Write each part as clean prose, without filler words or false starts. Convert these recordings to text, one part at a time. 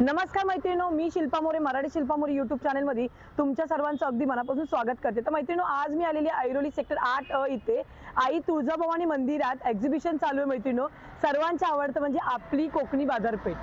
नमस्कार मैत्रिणींनो, मी शिल्पा मोरे, मराठी शिल्पा मोरे यूट्यूब चॅनलमध्ये तुमच्या सर्वांचं अगदी मनापासून स्वागत करते. तर मैत्रिणींनो, आज मी आलेली ऐरोली सेक्टर 8 इथे आई तुळजाभवानी मंदिरात एक्झिबिशन चालू आहे. मैत्रिणींनो, सर्वांचं आवडतं म्हणजे आपली कोकणी बाजारपेठ.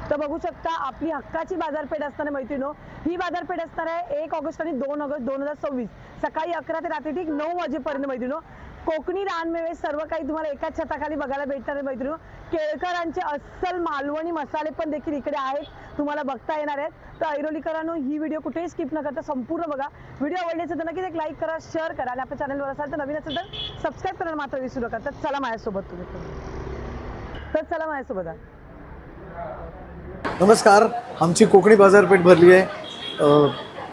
तर बघू शकता, आपली हक्काची बाजारपेठ असताना मैत्रिणींनो, ही बाजारपेठ असणार आहे 1 ऑगस्ट आणि 2 ऑगस्ट 2026 सकाळी 11 ते रात्री ठीक 9 वाजेपर्यंत. मैत्रिणींनो, कोकणी रानमेवे सर्व काही तुम्हाला एकाच छताखाली बघायला भेटणार आहे. मैत्रिणींनो, केळकरांचे अस्सल मालवणी मसाले पण देखील इकडे आहेत, तुम्हाला बघता येणार आहेत. तर ऐरोलीकरांनो, ही व्हिडिओ कुठेही स्किप न करता संपूर्ण बघा. व्हिडिओ आवडली असेल तर नक्कीच एक लाईक करा, शेअर करा आणि आपल्या चॅनलवर असाल तर नवीन असेल तर सबस्क्राईब करायला मात्र विसरू नका. तर चला माझ्यासोबत तुम्ही. चला माझ्यासोबत. नमस्कार. आमची कोकणी बाजारपेठ भरली आहे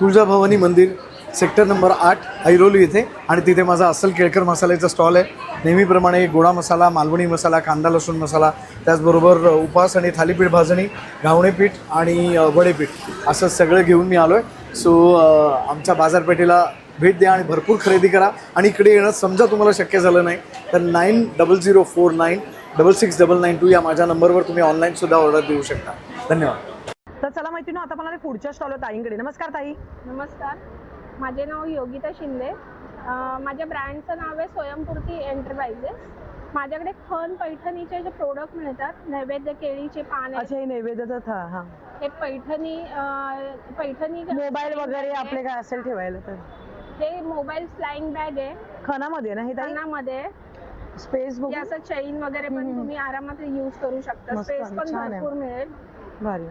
तुळजाभवानी मंदिर सेक्टर नंबर 8 ऐरोली इथे, आणि तिथे माझा अस्सल केळकर मसाल्याचा स्टॉल आहे. नेहमीप्रमाणे गोडा मसाला, मालवणी मसाला, कांदा लसूण मसाला, त्याचबरोबर उपास आणि थालीपीठ भाजणी, घावणे पीठ आणि वडेपीठ असं सगळं घेऊन मी आलो आहे. सो आमच्या बाजारपेठेला भेट द्या आणि भरपूर खरेदी करा. आणि इकडे येणं समजा तुम्हाला शक्य झालं नाही तर 9004966992 या माझ्या नंबरवर तुम्ही ऑनलाईनसुद्धा ऑर्डर देऊ शकता. धन्यवाद. तर चला मैत्रिणींनो, आता मला पुढच्या स्टॉलवर ताईंकडे. नमस्कार ताई. नमस्कार, माझे नाव योगिता शिंदे. माझ्या ब्रँडचं नाव आहे स्वयंपूर्ती एंटरप्राइजेस. माझ्याकडे खण पैठणीचे जे प्रोडक्ट मिळतात, नैवेद्य केळीचे पान, अच्छा, हे नैवेद्याचं. हां, हे पैठणी मोबाईल वगैरे आपले काय असेल ठेवायला. तर हे मोबाईल स्लाइंग बॅग आहे, खणामध्ये ना हे ताई? खणामध्ये स्पेस बघू. असं चेन वगैरे पण तुम्ही आरामात यूज करू शकता. स्पेस पण भरपूर मिळेल. भारी.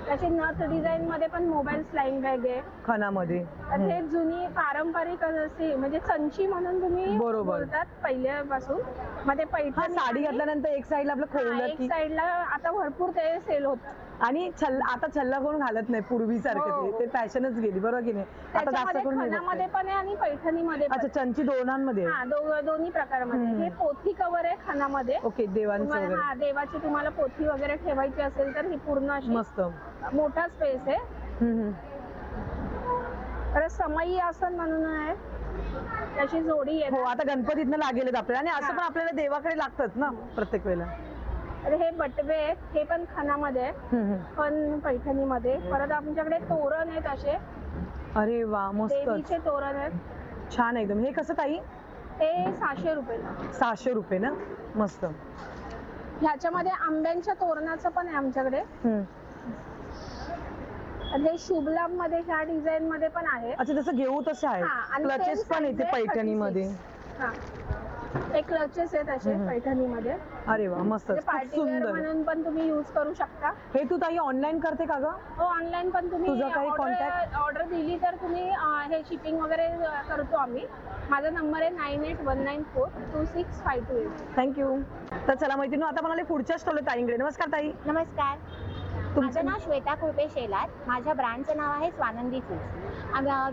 त्याचे नथ डिझाईन मध्ये पण मोबाईल स्लाइंग बॅग आहे खणामध्ये. तर हे जुनी पारंपरिक अशी म्हणजे संची म्हणून तुम्ही बोलतात पहिल्यापासून. मध्ये पैठणी साडी घातल्यानंतर एक साईडला आपलं खोललं एक साईडला आता भरपूर ते सेल होतं. आणि आता छल्ला कोण घालत नाही पूर्वीसारखं. ते फॅशनच गेली, बरोबर की नाही? आता जास्त करून खणामध्ये पण आहे आणि पैठणीमध्ये पण. अच्छा, चंची दोनांमध्ये. दोन्ही प्रकारामध्ये. हे पोथी कवर आहे खणामध्ये. ओके, देवांचं वगैरे. देवाची तुम्हाला पोथी वगैरे ठेवायची असेल तर ही पूर्ण अशी मस्त मोठा स्पेस आहे. तर समई आसन म्हणून आहे, त्याची जोडी आहे. हो, आता गणपतीतनं लागेल आपल्याला, आणि असं पण आपल्याला देवाकडे लागतच ना प्रत्येक वेळेला. तर हे बटवे आहेत, हे पण खणामध्ये, पण पैठणीमध्ये. परत आमच्याकडे तोरण आहेत असे. अरे वा, मस्त देवीचे तोरण आहेत, छान एकदम. हे कसं ताई? ते 600 रुपयाला. 600 रुपये ना? मस्त. ह्याच्यामध्ये आंब्यांच्या तोरणाचं पण आहे आमच्याकडे. हे शुभलाभ मध्ये ह्या डिझाईन मध्ये पण आहे. अच्छा, जसं घेऊ तसे आहे. क्लचेस पण येते पैठणीमध्ये. एक क्लचेस आहेत असे पैठणीमध्ये. अरे वा, मस्त, सुंदर म्हणून पण तुम्ही यूज करू शकता. हे तू ताई ऑनलाईन करते का ग? हो, ऑनलाईन पण तुम्ही तुझा काही कॉन्टॅक्ट ऑर्डर दिली तर तुम्ही हे शिपिंग वगैरे करतो आम्ही. माझा नंबर आहे 9819426528. थँक्यू. तर चला मैत्रिणी, आता मला पुढच्या स्टॉल ताईंकडे. नमस्कार ताई. नमस्कार, माझं नाव श्वेता कृपे शेलार. माझ्या ब्रँडचं नाव आहे Swanandi foods.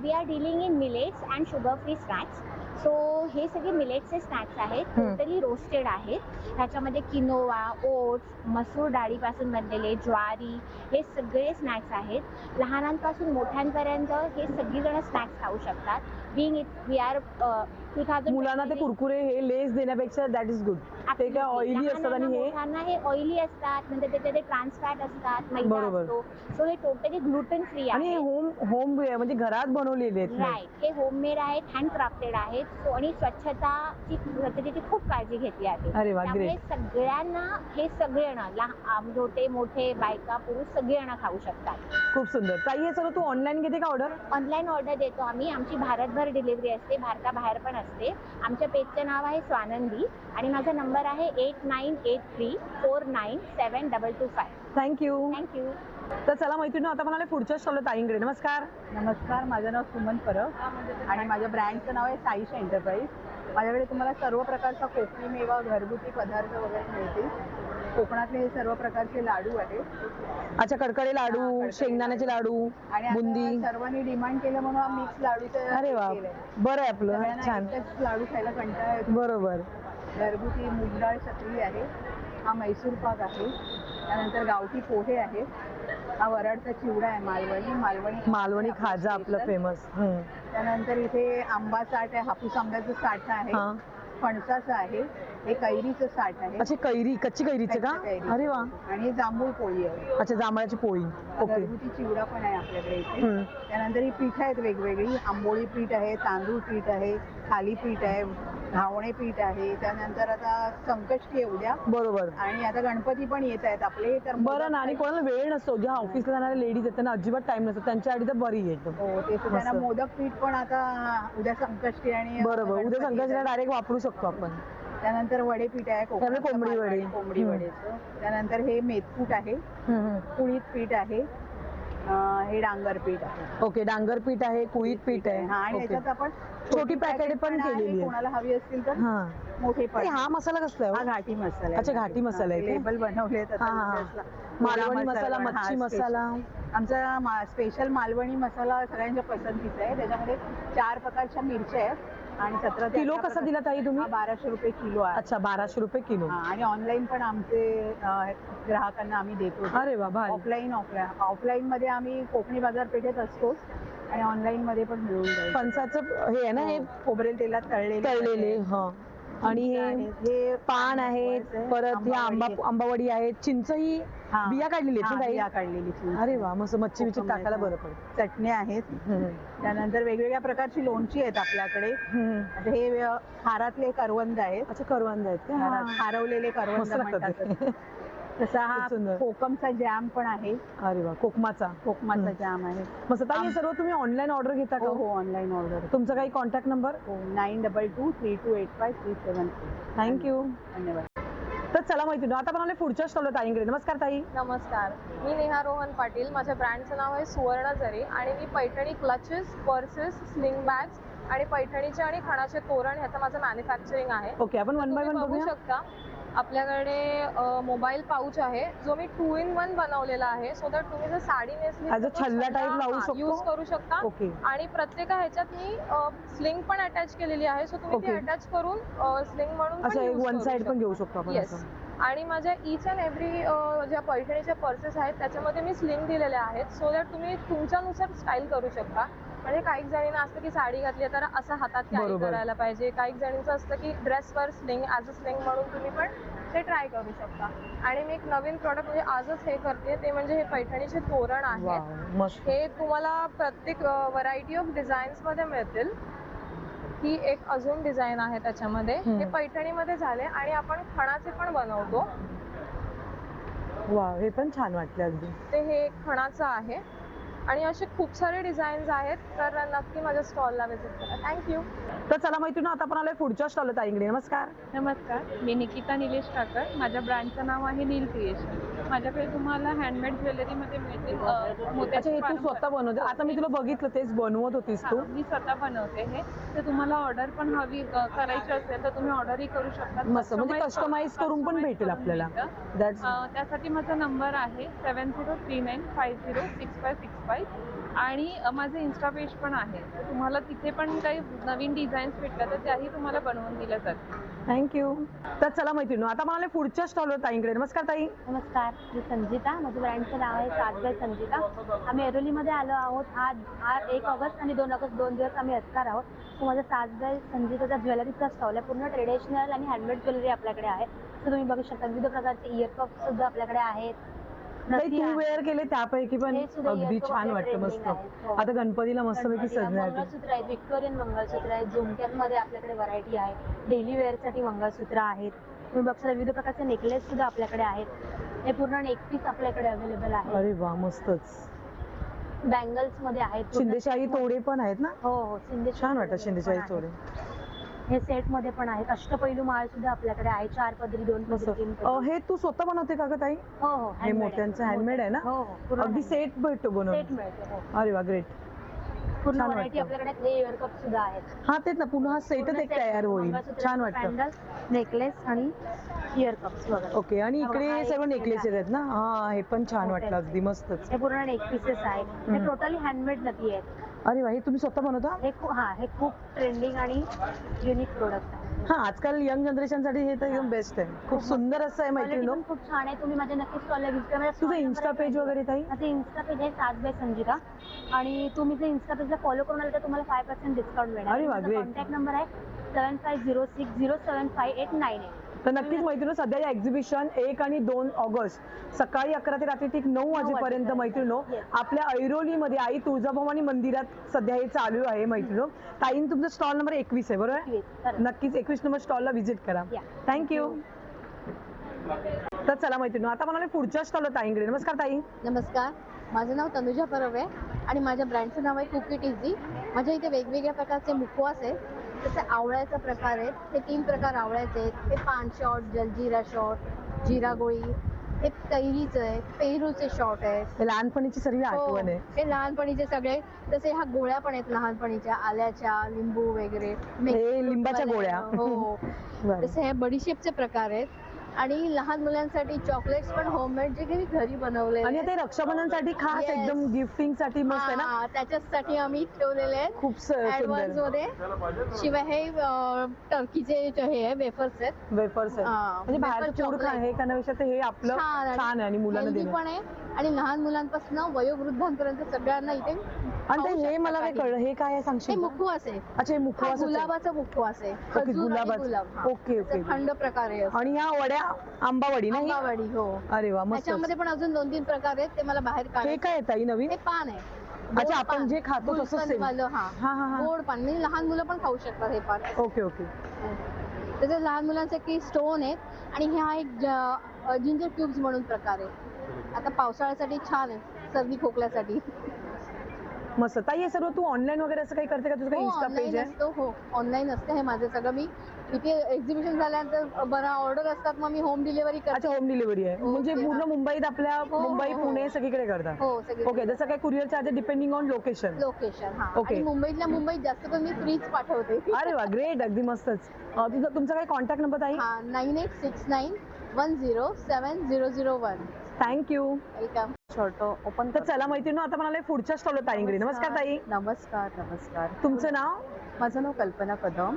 We are dealing in millets and sugar free snacks. So हे सगळे मिलेट्सचे स्नॅक्स आहेत, टोटली रोस्टेड आहेत. ह्याच्यामध्ये किनोवा, ओट्स, मसूर डाळीपासून बनलेले, ज्वारी, हे सगळे स्नॅक्स आहेत. लहानांपासून मोठ्यांपर्यंत हे सगळीजण स्नॅक्स खाऊ शकतात. वी आर 2000 मुलांना ते कुरकुरे हे लेस देण्यापेक्षा दॅट इज गुड. ते काय ऑइली असतात आणि हे ऑइली असतात, नंतर त्याच्यात ट्रान्स फॅट असतात, मैदा असतो. सो हे टोटली ग्लुटेन फ्री आहे आणि होम म्हणजे घरात बनवलेले आहेत. राईट, हे होममेड आहेत, हँडक्राफ्टेड आहेत. आणि स्वच्छतेची खूप काळजी घेतली आहे. त्यामुळे सगळ्यांना हे सगळेजण छोटे मोठे, बायका पुरुष सगळेजण खाऊ शकतात. खूप सुंदर. ताई, हे सगळं तू ऑनलाईन घेते का ऑर्डर? ऑनलाईन ऑर्डर देतो आम्ही. आमची भारतभर डिलिव्हरी असते, भारताबाहेर पण असते. आमच्या पेजचं नाव आहे स्वानंदी आणि माझा नंबर आहे 8983497225. थँक्यू. तर चला मैत्रिणी, आता मला पुढच्या स्टॉल ताईंकडे. नमस्कार. नमस्कार, माझं नाव सुमन परब आणि माझ्या ब्रँडचं नाव आहे साईश एंटरप्राइज. माझ्याकडे तुम्हाला सर्व प्रकारचा कोकणी मेवा, घरगुती पदार्थ वगैरे मिळतील. कोकणातले हे सर्व प्रकारचे लाडू आहेत. अच्छा, कडकडे लाडू, शेंगदाण्याचे लाडू, आणि बुंदी. सर्वांनी डिमांड केल्यामुळे मिक्स लाडूचं. अरे वा, बरं आहे आपलं. छान. लाडू खायला कंटाळा येतो. बरोबर. घरगुती मूग डाळ चकली आहे, हा मैसूर पाक आहे, त्यानंतर गावठी पोहे आहे, हा वराडचा चिवडा आहे, मालवणी खाजा आपलं फेमस. त्यानंतर इथे आंबा चाट आहे, हापूस आंब्याचं साठा आहे, फणसाचं आहे, हे कैरीचं साठ आहे. अच्छा कैरी, कच्ची कैरीचे का? कच्च्या कैरीचं. अरे वा. आणि हे जांभूळ पोळी आहे. अच्छा जांभळाची पोळी. ओके. घरगुती चिवडा पण आहे आपल्याकडे इथे. हम्म. त्यानंतर ही पीठ आहेत वेगवेगळी, आंबोळी पीठ आहे, तांदूळ पीठ आहे, थाली पीठ आहे, घावणे पीठ आहे. त्यानंतर आता संकष्टी आहे उद्या, बरोबर. आणि आता गणपती पण येत आहेत आपले, तर बरं ना, आणि कोणाला वेळ नसतो, ज्या ऑफिसला जाणाऱ्या लेडीज आहेत त्यांना अजिबात टाइम नसतो, त्यांच्यासाठी तर बरी आहे एकदम. हो, ते सुद्धा ना. मस्त. मोदक पीठ पण आता उद्या संकष्टी आणि बरोबर, उद्या गणपती संकष्टीला येतात. डायरेक्ट वापरू शकतो आपण. त्यानंतर वडे पीठ आहे, त्यानंतर कोंबडी कोकणाचं वडे. मालवणी कोंबडी हम्म. वडेचं. त्यानंतर हे मेथकूट आहे, हम्म. कुळीत पीठ आहे, हे डांगर पीठ आहे. ओके, डांगर पीठ आहे, कुळीत पीठ आहे. हा, आणि ओके. याच्यात आपण छोटी पॅकेट पण आहे, केलेली आहे. कोणाला हवी असतील तर हा. मोठे पण. आणि हा मसाला कसला हा आहे? घाटी मसाला आहे. अच्छा, घाटी मसाला आहे ते? लेबल बनवले हा, हा. मालवणी मसाला, मच्छी मसाला. आमचा स्पेशल मालवणी मसाला सगळ्यांच्या पसंतीचा आहे. त्याच्यामध्ये 4 प्रकारच्या मिरच्या आहेत आणि 17 ते किलो 18 कसा दिला ताई तुम्ही? हा, 1200 रुपये किलो आहे. अच्छा, 1200 किलो. हा, आणि ऑनलाईन पण आमचे ग्राहकांना आम्ही देतो. अरे वा, भारी. ऑफलाईन मध्ये आम्ही कोकणी बाजारपेठेत असतोच, आणि ऑनलाईन मध्ये पण मिळून जाईल. फणसाचं हे आहे ना, हे खोबरेल तेलात तळलेले. हा. आणि हे पान आहेत, परत हे आंबावडी आहेत, चिंच ही बिया काढलेली आहेत ना ताई? बिया काढलेली चिंच. अरे वा, मस्त. मच्छी बिच्छी टाकायला बरं पडेल. चटण्या आहेत. त्यानंतर वेगवेगळ्या प्रकारची लोणची आहेत आपल्याकडे. आता हे खारातले करवंद आहेत. अच्छा, करवंद आहेत का? हा. खारवलेले करवंद मस्त लागतात म्हणतात. ते. तसा हा खूप सुंदर. कोकमचा जॅम पण आहे. अरे वा, कोकमाचा. कोकमाचा जॅम आहे. मस्त. ताई, हे सर्व तुम्ही ऑनलाईन ऑर्डर घेता का? हो, ऑनलाईन ऑर्डर. तुमचा काही कॉन्टॅक्ट नंबर? 9223285373. थँक्यू. धन्यवाद. तर चला माहिती आता पण आले पुढच्या स्टॉलवर ताईंकडे. नमस्कार ताई. नमस्कार, मी नेहा रोहन पाटील. माझ्या ब्रँडचं नाव आहे सुवर्ण जरी, आणि मी Paithani clutches, purses, sling bags आणि पैठणीचे आणि खणाचे तोरण ह्याचं माझं मॅन्युफॅक्चरिंग आहे. ओके, आपण वन बाय वन बघू बघूया. शकता आपल्याकडे मोबाईल पाऊच आहे, जो मी 2 in 1 बनवलेला आहे, सो दॅट तुम्ही जर साडी नेसली As a छल्ला type लावू शकतो? यूज करू शकता. ओके. आणि प्रत्येक ह्याच्यात मी स्लिंग पण अटॅच केलेली आहे, सो तुम्ही ती ओके. अटॅच करून स्लिंग म्हणून अच्छा, पण एक use वन करू साइड पण शकता. घेऊ शकतो आपण येस. असं. आणि माझ्या इच अँड एव्हरी ज्या पैठणीच्या पर्सेस आहेत त्याच्यामध्ये मी स्लिंग दिलेल्या आहेत, सो दॅट तुम्ही तुमच्यानुसार स्टाईल करू शकता. म्हणजे काही जणींना असतं की साडी घातली तर असं हातात कॅरी बरोबर. करायला पाहिजे, काही जणींचं असतं की ड्रेसवर स्लिंग ॲज अ स्लिंग म्हणून तुम्ही पण ते ट्राय करू शकता. आणि मी एक नवीन प्रॉडक्ट म्हणजे आजच हे करते, ते म्हणजे हे पैठणीचे तोरण आहेत. वाव, मस्त. हे तुम्हाला प्रत्येक व्हरायटी ऑफ डिझाईन्स मध्ये मिळतील. ही एक अजून डिझाईन आहे त्याच्यामध्ये. हे पैठणीमध्ये झाले, आणि आपण खणाचे पण बनवतो. वा, हे पण छान वाटले अगदी. ते हे खणाचं आहे, आणि असे खूप सारे डिझाईन्स आहेत, तर नक्की माझ्या स्टॉलला व्हिजिट करा. थँक्यू. तर चला मैत्रिणी, आता आपण आलोय पुढच्या स्टॉलला ताईंकडे. नमस्कार. नमस्कार, मी निकिता निलेश ठाकर. माझ्या ब्रँडचं नाव आहे नील क्रिएशन. माझ्याकडे तुम्हाला हँडमेड ज्वेलरीमध्ये मिळतील अच्छा, मोत्याचे हे तू पारंपरिक. स्वतः बनवते? आता मी तुला बघितलं तेच बनवत होतीस तू. मी स्वतः बनवते हे. तर तुम्हाला ऑर्डर पण हवी करायची असेल तर तुम्ही ऑर्डरही करू शकता. मस्त, म्हणजे कस्टमाइज करून पण भेटेल आपल्याला. That's- त्यासाठी माझा नंबर आहे 7039506565, आणि माझे इन्स्टा पेज पण आहे. तर तुम्हाला तिथे पण काही नवीन डिझाईन्स भेटल्या तर त्याही तुम्हाला बनवून दिल्या जातील. थँक्यू. तर चला मैत्रिणी, आता मला आलोय पुढच्या स्टॉलवर ताईंकडे. नमस्कार ताई. नमस्कार, मी संजिता. माझ्या ब्रँडचं नाव आहे साज बाय संजिता. आम्ही ऐरोलीमध्ये आलो आहोत. हा 1 ऑगस्ट आणि 2 ऑगस्ट 2 दिवस आम्ही असणार आहोत. तो माझा साज बाय संजिताचा ज्वेलरीचा स्टॉल आहे. पूर्ण ट्रेडिशनल आणि हँडमेड ज्वेलरी आपल्याकडे आहे. तर तुम्ही बघू शकता विविध प्रकारचे इयरकप सुद्धा आपल्याकडे आहेत. ताई, नथी तू आहे. वेअर केले त्यापैकी पण हे सुद्धा अगदी earcup छान आपल्या वाटतं. trending मस्त. आहेत. हो. आता गणपतीला मस्तपैकी गणपतीला सजण्यात मंगळसूत्र आहेत, व्हिक्टोरियन मंगळसूत्र आहेत, झुमक्यांमध्ये आपल्याकडे व्हरायटी आहे. डेली वेअरसाठी मंगळसूत्र आहेत. तुम्ही बघता विविध प्रकारचे नेकलेस सुद्धा आपल्याकडे आहेत. हे पूर्ण एक पीस आपल्याकडे अवेलेबल आहे. अरे वा, मस्तच. बँगल्स मध्ये आहेत. पूर्ण शिंदेशाही set मध्ये- तोडे पण आहेत ना? हो हो, शिंदेशाही छान वाटतं तोडे शिंदेशाही पण आहेत. तोडे. हे सेट मध्ये पण आहेत. अष्टपैलू माळ सुद्धा आपल्याकडे आहे. 4 पदरी, 2 मस्त. पदरी, 3 पदरी. हे तू स्वतः बनवते का ग ताई? हो हो, हे मोत्यांचं हँडमेड आहे ना? हो हो, पूर्ण अगदी handmade. सेट भेटतो बनवून. सेट मिळते. हो, अरे वा, ग्रेट. पूर्ण छान व्हरायटी वाटतं. आपल्याकडे. हे इयरकप सुद्धा आहेत. हा, तेच ना, पुन्हा हा सेटच पूर्ण एक set तयार होईल. मंगळसूत्र, छान वाटतं. सॅन्डल, नेकलेस आणि इयरकप्स वगैरे. ओके, आणि इकडे हा, हे सर्व एक नेकलेसेस आहेत ना? हा, हे पण छान मोत्याचे. वाटलं अगदी मस्तच. हे पूर्ण नेक पीसेस आहेत. हे टोटली हँडमेड नथी आहेत. अरे वा, हे तुम्ही स्वतः बनवता? हे खूप ट्रेंडिंग आणि युनिक प्रोडक्ट आहे. हा, आजकाल यंग जनरेशन साठी हे तर एकदम बेस्ट आहे. खूप सुंदर असं आहे क्वालिटी मैत्रिणी. पण खूप छान आहे. तुम्ही माझ्या नक्कीच स्टॉलला व्हिजिट करा. तुझं इन्स्टा पेज वगैरे ताई? माझं इन्स्टा पेज आहे साज बाय संजिता, आणि तुम्ही जर इन्स्टा पेजला फॉलो करून आला तर तुम्हाला 5% डिस्काउंट मिळेल. अरे वा, great. कॉन्टॅक्ट नंबर आहे 7506075898. तर नक्कीच मैत्रिणी सध्या या एक्झिबिशन 1 आणि 2 ऑगस्ट सकाळी 11 ते रात्री ठीक 9 वाजेपर्यंत मैत्रिणो आपल्या ऐरोलीमध्ये आई तुळजाभवानी मंदिरात सध्या हे चालू आहे मैत्रिणो. ताईन तुमचा स्टॉल नंबर 21 आहे बरोबर? नक्कीच 21 नंबर स्टॉलला व्हिजिट करा. थँक्यू. तर चला मैत्रिणो आता म्हणाले पुढच्या स्टॉलला ताईंकडे. नमस्कार ताई. नमस्कार, माझं नाव तनुजा परब आहे आणि माझ्या ब्रँडचं नाव आहे कुक इट इझी. माझ्या इथे वेगवेगळ्या प्रकारचे मुखवास आहेत. जसे आवळ्याचा प्रकार आहेत, हे 3 प्रकार आवळ्याचे आहेत. हे पान शॉट, जलजिरा शॉट, जिरा गोळी, हे कैरीचं आहे, पेरूचे शॉट आहेत. हे लहानपणीची सर्व आठवण आहे. हे लहानपणीचे सगळे. तसे ह्या गोळ्या पण आहेत लहानपणीच्या, आल्याच्या, लिंबू वगैरे. हे लिंबाच्या गोळ्या. हो. तसे हे बडीशेपचे प्रकार आहेत आणि लहान मुलांसाठी चॉकलेट्स पण होममेड जे काही घरी बनवले आणि ते रक्षाबंधनसाठी खास Yes. एकदम गिफ्टिंग साठी मस्त आहे ना. त्याच्यासाठी आम्ही ठेवलेले आहेत खूप ऍडव्हान्स सुंदर मध्ये. शिवाय हे टर्कीचे जे हे आहे वेफर्स आहेत. वेफर्स आहे. म्हणजे बाहेरचं फूड chocolate. हे करण्यापेक्षा ते हे आपलं छान आहे आणि मुलांना Healthy देणं. पण आहे आणि लहान मुलांपासून वयोवृद्धांपर्यंत सगळ्यांना इथे आणि ते खाऊ हे शकता मला काय काही. कळलं हे काय आहे हे सांगशील का? मुखवास आहे. अच्छा हे हा मुखवास आहे. गुलाबाचा मुखवास आहे. ओके, खजूर आणि गुलाबाचा. गुलाब. हा. Okay, okay. त्याचा थंड प्रकार आहे. आणि ह्या वड्या आंबावडी ना ही? आंबावडी हो. अरे वा मस्त. त्याच्यामध्ये पण अजून 2-3 प्रकार आहेत, ते मला बाहेर हे काढायचे. काय आहे ताई नवीन? हे पान आहे. अच्छा गोड आपण पान. जे खातो तसंच गुलकंद सेम. वालं, हा. हा हा हा. गोड पान म्हणजे लहान मुलं पण खाऊ शकतात हे पान. Okay okay. त्याचे लहान मुलांसाठी स्टोन आहेत आणि हा एक जिंजर क्यूब्स म्हणून प्रकार आहे. आता पावसाळ्यासाठी छान आहे, सर्दी खोकल्यासाठी. मस्त. ताई हे सर्व तू ऑनलाईन वगैरे असं काही करते का? तुझं काही इन्स्टा पेज ऑनलाईन आहे? असतो. हो ऑनलाईन असतं हे माझं सगळं. मी इथे एक्झिबिशन झाल्यानंतर बरा ऑर्डर असतात, मग मी होम डिलिव्हरी अच्छा करते. होम डिलिव्हरी आहे. हो, म्हणजे ते पूर्ण आहे. मुंबईत आपल्या हो, मुंबई हो. पुणे सगळीकडे करतात. हो सगळे ओके जसं काय courier charge depending on location. Location. हा. Okay. आणि मुंबईतल्या मुंबईत जास्त करून मी फ्रीज पाठवते. अरे वा ग्रेट अगदी मस्तच. तुमचा काय कॉन्टॅक्ट नंबर ताई? हा 9869107001. थँक्यू. वेलकम. शर्ट ओपन तर चला मैत्रिणी आता म्हणाले पुढच्या स्टॉलवर ताईंकडे. नमस्कार ताई. नमस्कार नमस्कार. तुमचं नाव माझं नाव कल्पना कदम.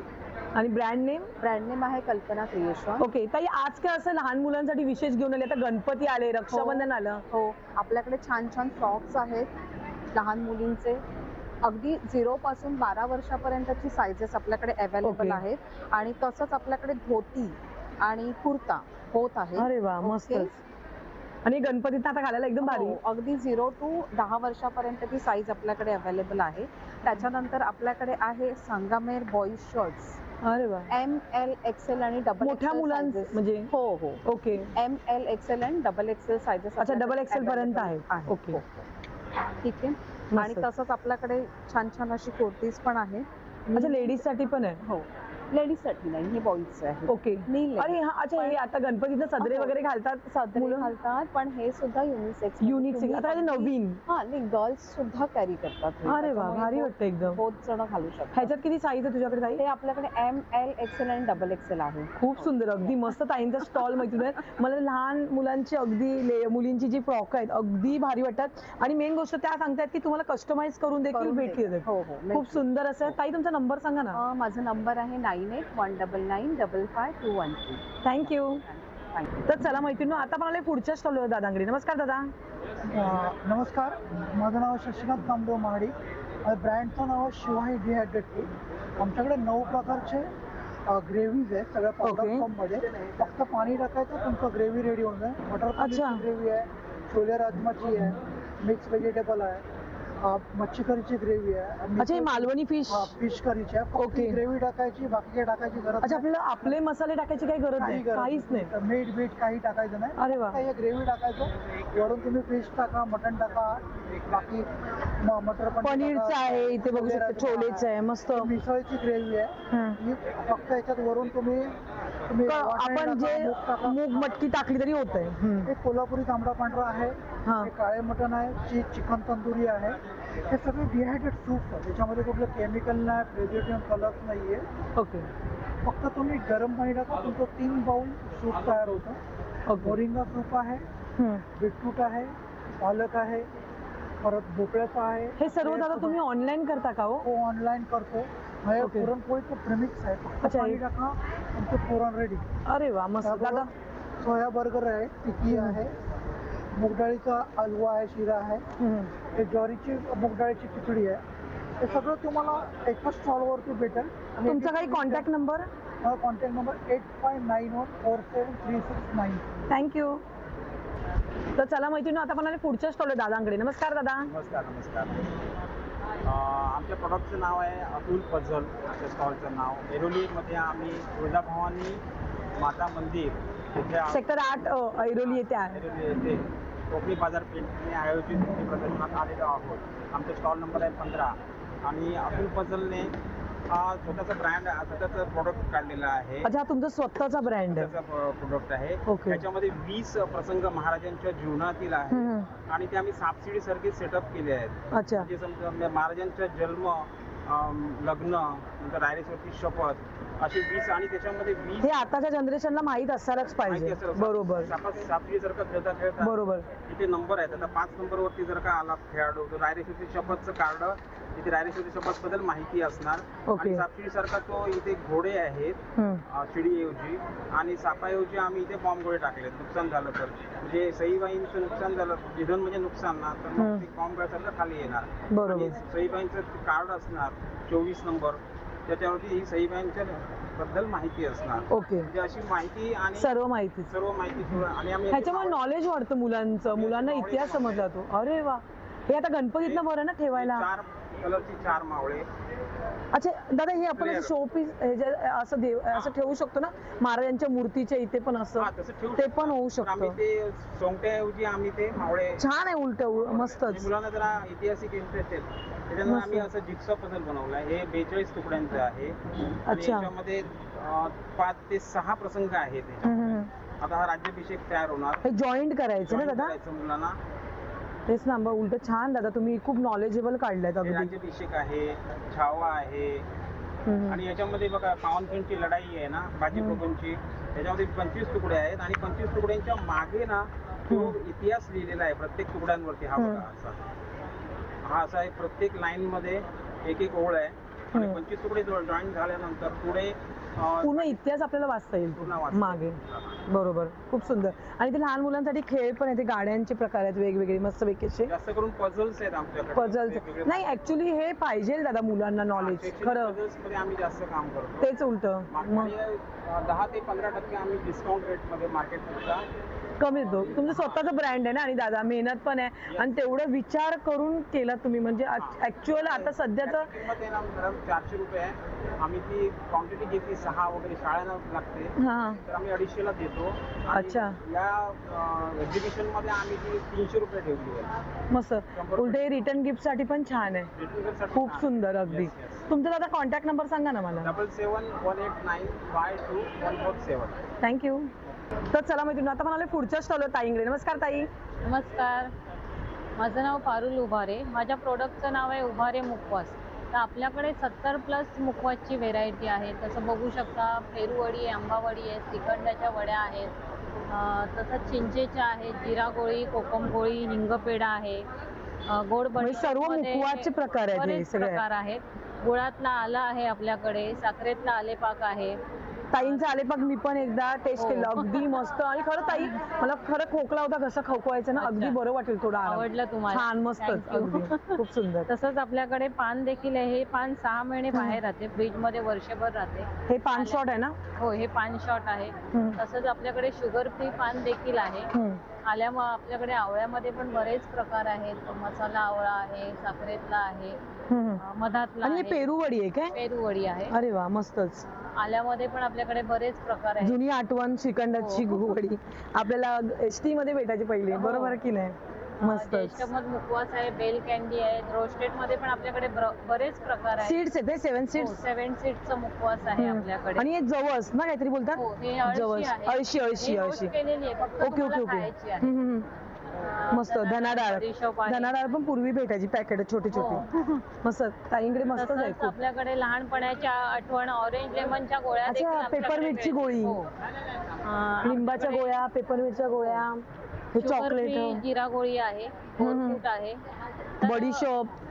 आणि ब्रँड नेम? ब्रँड नेम आहे कल्पना क्रिएशन. ओके ताई आज काय असं लहान मुलांसाठी विशेष घेऊन आले? आता गणपती आले, रक्षाबंधन आलं. हो आपल्याकडे छान छान फ्रॉक्स आहेत लहान मुलींचे. अगदी 0 पासून 12 वर्षापर्यंतची सायझेस आपल्याकडे अवेलेबल Okay. आहेत आणि तसंच आपल्याकडे धोती आणि कुर्ता होत आहे. अरे वा मस्तच. आणि गणपतीत आता घालायला एकदम भारी. हो, अगदी 0 to 10 वर्षापर्यंतची साईज आपल्याकडे अवेलेबल आहे. त्याच्यानंतर आपल्याकडे आहे संगमेर बॉईज शर्ट्स. अरे वा. ML XL आणि डबल मोठ्या मुलांचे म्हणजे हो हो ओके. ML XL आणि डबल XL सायझेस अच्छा डबल एक्सेल पर्यंत आहे. ओके. ठीक आहे. आणि मस्त. तसंच आपल्याकडे छान छान अशी कुर्तीज पण आहे. अच्छा लेडीज साठी पण आहे. हो लेडीज साठी नाही, हे बॉईजचे आहे. ओके. अरे हा अच्छा हे आता गणपतीचं सदरे हो. वगैरे घालतात सदरे मुलं? घालतात पण हे सुद्धा युनिसेक्स. युनिक आता हे नवीन. हा नाही गर्ल्स सुद्धा कॅरी करतात हे. अरे वा त्याच्यामुळे भारी वाटतं एकदम. बहुत जण घालू शकतात. ह्याच्यात किती साईज आहे तुझ्याकडे ताई? हे आपल्याकडे ML XL आणि डबल XL आहे. खूप सुंदर अगदी मस्त ताईंचा स्टॉल माहिती आहे. मला लहान मुलांची अगदी मुलींची जी फ्रॉक आहेत अगदी भारी वाटतात आणि मेन गोष्ट त्या सांगतात की तुम्हाला कस्टमाइज करून देखील करून भेटतील. देतात. हो हो खूप सुंदर असं आहे. ताई तुमचा नंबर सांगा ना. माझा नंबर आहे 9819955213. थँक्यू. तर चला मैत्रिणी आता म्हणाले पुढच्या स्टॉलवर दादांकडे. नमस्कार दादा. नमस्कार, माझं नाव शशिकांत नामदेव महाडी. ब्रँडचं नाव आहे शिवाई डिहायड्रेट फूड. आमच्याकडे 9 प्रकारचे ग्रेव्हीज आहेत सगळ्या पावडर Okay. फॉर्ममध्ये. फक्त पाणी टाकायचं तुमचं ग्रेव्ही रेडी होऊन जाईल. मटर अच्छा. पनीरची ग्रेव्ही आहे, छोले राजमाची आहे, मिक्स व्हेजिटेबल आहे, मच्छी करीची ग्रेव्ही आहे. अच्छा हे मालवणी फिश. फिश करीची आहे. फक्त Okay. ग्रेव्ही टाकायची, बाकीचे टाकायची गरज अच्छा नाही. आपल्याला आपले मसाले टाकायची काही गरज नाही? काहीच नाही. मीठ बीट काही टाकायचं नाही. अरे वा. हे ग्रेव्ही टाकायचं, वरून तुम्ही फिश टाका, मटन टाका, बाकी मटर पनीरचं आहे इथे बघू शकता, छोलेचं आहे मस्त. मिसळची ग्रेव्ही आहे. हं. ही फक्त याच्यात वरून तुम्ही वाटाणे आपण टाका, जे मूग टाका. मूग मटकी टाकली तरी होत आहे. हे कोल्हापुरी तांबडा पांढरा आहे, हा. हे काळे मटण आहे, चिकन तंदुरी आहे. हे सगळे डिहायड्रेट सूप आहे. त्याच्यामध्ये कुठलं केमिकल नाही, प्रिझर्वेटिव्ह कलर्स नाहीये. ओके. फक्त तुम्ही गरम पाणी टाका, तुमचं 3 बाउल सूप तयार होतं. ओके. मोरिंगा सूप आहे, हं. बीटरूट आहे, पालक आहे, परत भोपळ्याचं आहे. हे सर्व दादा तुम्ही ऑनलाईन करता का हो? हो ऑनलाईन करतो. हे Okay. पुरणपोळीचं प्रेमिक्स आहे. फक्त अच्छा, पाणी हे- टाका, तुमचं पुरण रेडी. अरे वा मस्त दादा. सोया बर्गर आहे, टिक्की आहे, मूग डाळीचा हलवा आहे, शिरा आहे. हं. हे ज्वारीची मूग डाळीची खिचडी आहे. हे सगळं तुम्हाला एकाच स्टॉलवरती भेटेल. तुमचा काही contact number? Contact number 8591473669. Thank you. तर चला मैत्रिणी, आता पण पुढच्या स्टॉल दादांकडे. नमस्कार दादा. नमस्कार. आमच्या प्रॉडक्टचं नाव आहे अतुल पझल. आमच्या स्टॉलचं नाव ऐरोलीमध्ये आम्ही तुळजाभवानी माता मंदिर तिथे सेक्टर 8 ऐरोली येथे आहे. ऐरोली येथे कोकणी बाजारपेठेने आयोजित प्रदर्शनात आलेलो आहोत. आमचा स्टॉल नंबर आहे 15 आणि अतुल पझलने हा स्वतःचा ब्रँड, स्वतःचा प्रोडक्ट काढलेला आहे. अच्छा, तुमचा स्वतःचा ब्रँड आहे. प्रोडक्ट आहे. ओके. त्याच्यामध्ये 20 प्रसंग महाराजांच्या जीवनातील आहे आणि ते आम्ही सापशिडी सारखे सेटअप केले आहेत. अच्छा. म्हणजे समजा महाराजांचा जन्म, लग्न, नंतर रायरेश्वरची शपथ, असे 20 आणि त्याच्यामध्ये 20 हे आताच्या जनरेशनला माहित असायलाच पाहिजे. बरोबर. सापशिडी सारखं खेळता बरोबर. इथे नंबर आहेत. आता 5 नंबरवरती जर का आला खेळाडू तर रायरेश्वरची शपथचं कार्ड, इथे रायरेश्वरी शपथ बद्दल माहिती असणार. ओके. आणि सापशिडी सारखा तो इथे घोडे आहेत शिडीऐवजी, आणि सापाऐवजी आम्ही इथे बॉम्ब गोळे टाकलेत. नुकसान झालं तर, म्हणजे सईबाईंचं नुकसान झालं, निधन म्हणजे नुकसान ना, तर मग ते बॉम्ब गोळ्यासारखं खाली येणार. बरोबर. आणि सईबाईंचं कार्ड असणार 24 नंबर, त्याच्यावरती ही सईबाईंच्या बद्दल माहिती असणार. ओके. म्हणजे अशी माहिती आणि सर्व माहिती आणि आम्ही ह्याच्यामुळे नॉलेज वाढतं मुलांना इतिहास समजला तो. अरे वा. हे आता गणपतीतनं बरं ना ठेवायला. 4 कलरची 4 मावळे. अच्छा दादा, हे आपण शो पीस असं ठेवू शकतो ना, महाराजांच्या मूर्तीच्या इथे पण असं ते पण होऊ शकतं. आम्ही ते सोंगट्याऐवजी आम्ही ते मावळे. छान आहे, उलट मस्तच. मुलांना जरा ऐतिहासिक इंटरेस्ट आहे, त्याच्यामुळे आम्ही असं जिक्सॉ पझल बनवलाय. हे 42 तुकड्यांचं आहे. अच्छा. याच्यामध्ये 5 ते 6 प्रसंग आहेत. आता हा राज्याभिषेक तयार होणार. हे जॉईंट करायचं ना दादा? मुलांना तेच ना. उलट छान दादा, तुम्ही खूप नॉलेजेबल काढलाय. राज्याभिषेक आहे, छावा आहे, आणि याच्यामध्ये बघा पावनखिंडची लढाई आहे ना, बाजीप्रभूंची, त्याच्यामध्ये 25 तुकडे आहेत आणि 25 तुकड्यांच्या मागे ना तो इतिहास लिहिलेला आहे प्रत्येक तुकड्यांवरती. हा बघा असा आहे. प्रत्येक लाईन मध्ये एक ओळ आहे आणि 25 तुकडे जॉईन झाल्यानंतर पुढे पूर्ण इतिहास आपल्याला वाचता येईल मागे. बरोबर. खूप सुंदर. आणि ते लहान मुलांसाठी खेळ पण आहे, ते गाड्यांचे प्रकार आहेत वेगवेगळे मस्त पैकीचे. जास्त करून पझल्स आहेत आमच्याकडे. पझल्स नाही, ऍक्च्युली हे पाहिजे दादा मुलांना नॉलेज. खरं पझल्स मध्ये आम्ही जास्त काम करतो. तेच उलट. मग 10 ते 15% आम्ही डिस्काउंट रेट मध्ये मार्केट कमी देतो. तुमचं स्वतःचं ब्रँड आहे ना, आणि दादा मेहनत पण आहे, आणि तेवढं विचार करून केला तुम्ही. म्हणजे ऍक्च्युअल आता सध्याचं किंमत आहे ना 400 रुपये आहे. आम्ही ती क्वांटिटी घेतली 6 वगैरे शाळांना लागते, तर आम्ही 250ला देतो. अच्छा. या एक्झिबिशन मध्ये आम्ही ती 300 रुपये ठेवली आहे. मस्त. उलटे रिटर्न गिफ्ट साठी पण छान आहे. खूप सुंदर. अगदी. तुमचा दादा कॉन्टॅक्ट नंबर सांगा ना मला. 7718921447. थँक्यू. तर चला मैत्रिणी, आता म्हणाले पुढच्या स्टॉलवर ताईंकडे. नमस्कार ताई. नमस्कार. माझं नाव पारुल उभारे. माझ्या प्रोडक्टचं नाव आहे उभारे मुखवास. तर आपल्याकडे 70+ मुखवासची व्हेरायटी आहे. तसं बघू शकता, पेरूवडी आहे, आंबावडी आहे, श्रीखंडाच्या वड्या आहेत, तसंच चिंचेच्या आहेत, जिरा गोळी, कोकम गोळी, हिंगपेढा आहे, गोड सर्व मुखवासचे प्रकार आहेत. बरेच प्रकार आहेत. गुळातला आला आहे आपल्याकडे, साखरेतला आलेपाक आहे. ताईंचा आलेपाक मी पण एकदा टेस्ट केलं, अगदी मस्त. आणि खरं ताई, मला खरं खोकला होता, घसा खवखवायचा ना, अगदी बरं वाटेल. थोडं आवडलं तुम्हाला? छान, मस्तच. अगदी खूप सुंदर. तसंच आपल्याकडे पान देखील आहे. हे पान 6 महिने बाहेर राहते, फ्रीज मध्ये वर्षभर राहते. हे पान शॉट आहे ना? हो, हे पान शॉट आहे. तसंच आपल्याकडे शुगर फ्री पान देखील आहे. आल्यामुळे आपल्याकडे आवळ्यामध्ये पण बरेच प्रकार आहेत. मसाला आवळा आहे, साखरेतला आहे, मधातला आहे. पेरूवडी आहे काय? पेरूवडी आहे. अरे वा, मस्तच. आल्यामध्ये पण आपल्याकडे बरेच प्रकार आहेत. जुनी आठवण श्रीखंडाची वडी आपल्याला एसटी मध्ये भेटायची पहिली. बरोबर की नाही? मस्त. मुखवास आहे, बेल कॅन्डी आहे. रोस्टेड मध्ये पण आपल्याकडे बरेच प्रकार आहेत. सीड्स आहेत. 7 सीड्स. 7 सीड्सचा मुखवास आहे आपल्याकडे. आणि हे जवस ना काहीतरी बोलतात? जवस. अळशी. Okay okay okay. मस्त. धनाडाळ पण पूर्वी भेटायची पॅकेट छोटी छोटी. मस्त. ताईंकडे मस्तच आहे. आपल्याकडे लहानपणाच्या आठवण ऑरेंज लेमनच्या गोळ्या. अच्छा, पेपरमिंटची गोळी, लिंबाच्या गोळ्या, पेपरमिंटच्या गोळ्या, हे चॉकलेट, जिरा गोळी आहे, गोडफूट आहे,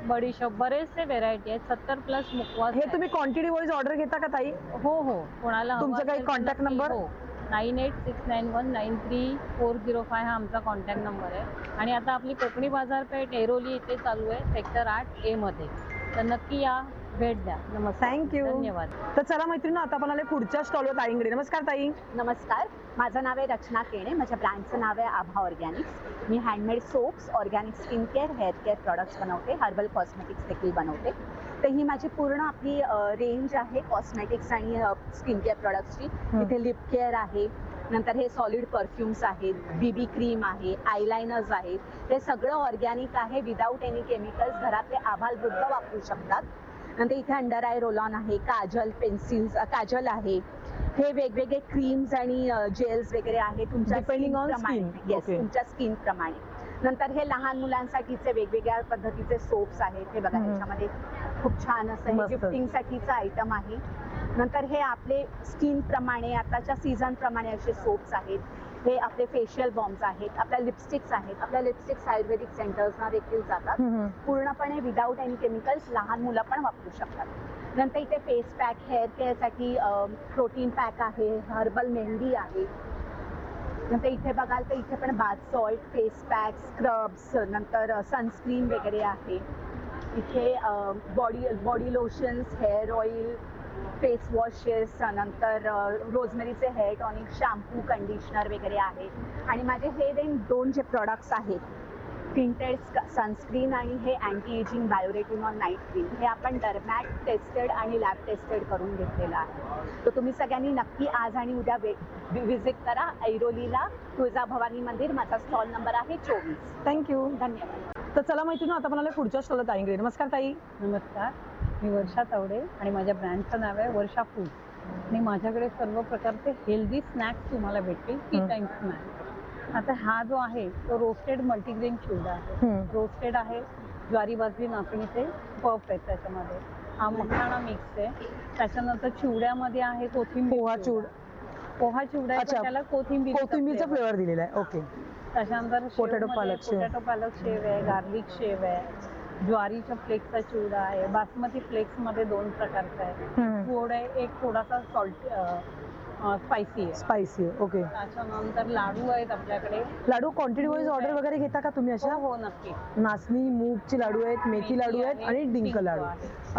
बडीशॉप बरेचसे व्हेरायटी आहेत. 70+ मुखवास. हे तुम्ही क्वांटिटी वाईज ऑर्डर घेता का ताई? हो. कोणाला तुमचा काही कॉन्टॅक्ट नंबर? 9869193405 हा आमचा कॉन्टॅक्ट नंबर आहे. आणि आता आपली कोकणी बाजारपेठ ऐरोली इथे चालू आहे, सेक्टर 8A मध्ये. तर नक्की या, भेट द्या. नमस्कार. थँक्यू. धन्यवाद. तर चला मैत्रिणी, आता आपण आले पुढच्या स्टॉलवर ताईंकडे. नमस्कार ताई. नमस्कार, माझं नाव आहे रचना केणे. माझ्या ब्रँडचं नाव आहे आभा ऑर्गॅनिक्स. मी handmade soaps, organic skin care, hair care products बनवते, हर्बल कॉस्मेटिक्स देखील बनवते. तर ही माझी पूर्ण आपली रेंज आहे कॉस्मेटिक्स आणि स्किन केअर प्रॉडक्ट्सची. इथे लिप केअर आहे, नंतर हे सॉलिड परफ्युम्स आहेत, बीबी क्रीम आहे, आयलायनर्स आहेत. हे सगळं ऑर्गॅनिक आहे, विदाऊट एनी केमिकल्स. घरातले आबालवृद्ध वापरू शकतात. नंतर इथे अंडर आय रोल ऑन आहे, काजल पेन्सिल्स, काजल आहे. हे वेगवेगळे क्रीम्स आणि जेल्स वगैरे आहे तुमच्या Depending on प्रमाणे. skin. Yes, Okay. तुमच्या स्किन प्रमाणे. नंतर हे लहान मुलांसाठीचे वेगवेगळ्या पद्धतीचे सोप्स आहेत. हे बघा, ह्याच्यामध्ये खूप छान असं हे मस्त. गिफ्टिंग साठीचं आयटम आहे. नंतर हे आपले स्किन प्रमाणे आताच्या सीझन प्रमाणे असे सोप्स आहेत. हे आपले फेशियल बॉम्ब्स आहेत, आपल्या लिपस्टिक्स आहेत. आपल्या लिपस्टिक्स आयुर्वेदिक सेंटर्सना देखील जातात. पूर्णपणे विदाऊट एनी केमिकल्स. लहान मुलं पण वापरू शकतात. नंतर इथे फेस पॅक, हेअर केअरसाठी प्रोटीन पॅक आहे, हर्बल मेहंदी आहे. नंतर इथे बघाल तर इथे पण bath salt, face pack, scrubs, नंतर सनस्क्रीन वगैरे आहे. इथे body lotions, hair oil, face washes, नंतर रोजमेरीचे हेअर टॉनिक, शॅम्पू, कंडिशनर वगैरे आहे. आणि माझे हे दोन जे प्रॉडक्ट्स आहेत, टिंटेड सनस्क्रीन आणि हे अँटी एजिंग बायोरेटिनॉल नाईट क्रीम, हे आपण डर्मॅट टेस्टेड आणि लॅब टेस्टेड करून घेतलेलं आहे. तर तुम्ही सगळ्यांनी नक्की आज आणि उद्या व्हिजिट करा ऐरोलीला, तुळजाभवानी मंदिर. माझा स्टॉल नंबर आहे 24. थँक्यू. धन्यवाद. तर चला मैत्रिणी, आता आपण आले पुढच्या स्टॉलवर ताईंकडे. नमस्कार ताई. नमस्कार, मी वर्षा तावडे आणि माझ्या ब्रँडचं नाव आहे वर्षा फूड्स. आणि माझ्याकडे सर्व प्रकारचे हेल्दी स्नॅक्स तुम्हाला भेटतील, टी टाइम स्नॅक्स. आता हा जो आहे तो रोस्टेड मल्टीग्रेन चिवडा आहे. रोस्टेड आहे, ज्वारी बाजरी नाचणीचे पफ आहेत त्याच्यामध्ये. हा मखाणा मिक्स आहे. त्याच्यानंतर चिवड्यामध्ये आहे कोथिंबीर पोहा चिवडा आहे, पण त्याला कोथिंबीरचा फ्लेवर दिलेला आहे. ओके. त्याच्यानंतर पोटॅटो पालक शेव आहे, गार्लिक शेव आहे, ज्वारीच्या फ्लेक्सचा चिवडा आहे, बासमती फ्लेक्स मध्ये 2 प्रकारचा आहे. गोड आहे, एक थोडासा सॉल्ट स्पायसी आहे. ओके. त्याच्यानंतर लाडू आहेत आपल्याकडे. लाडू क्वांटिटी वाईज ऑर्डर वगैरे घेता का तुम्ही अशा? हो, नक्की. नाचणी मूगची लाडू आहेत, मेथी लाडू आहेत आणि डिंक लाडू.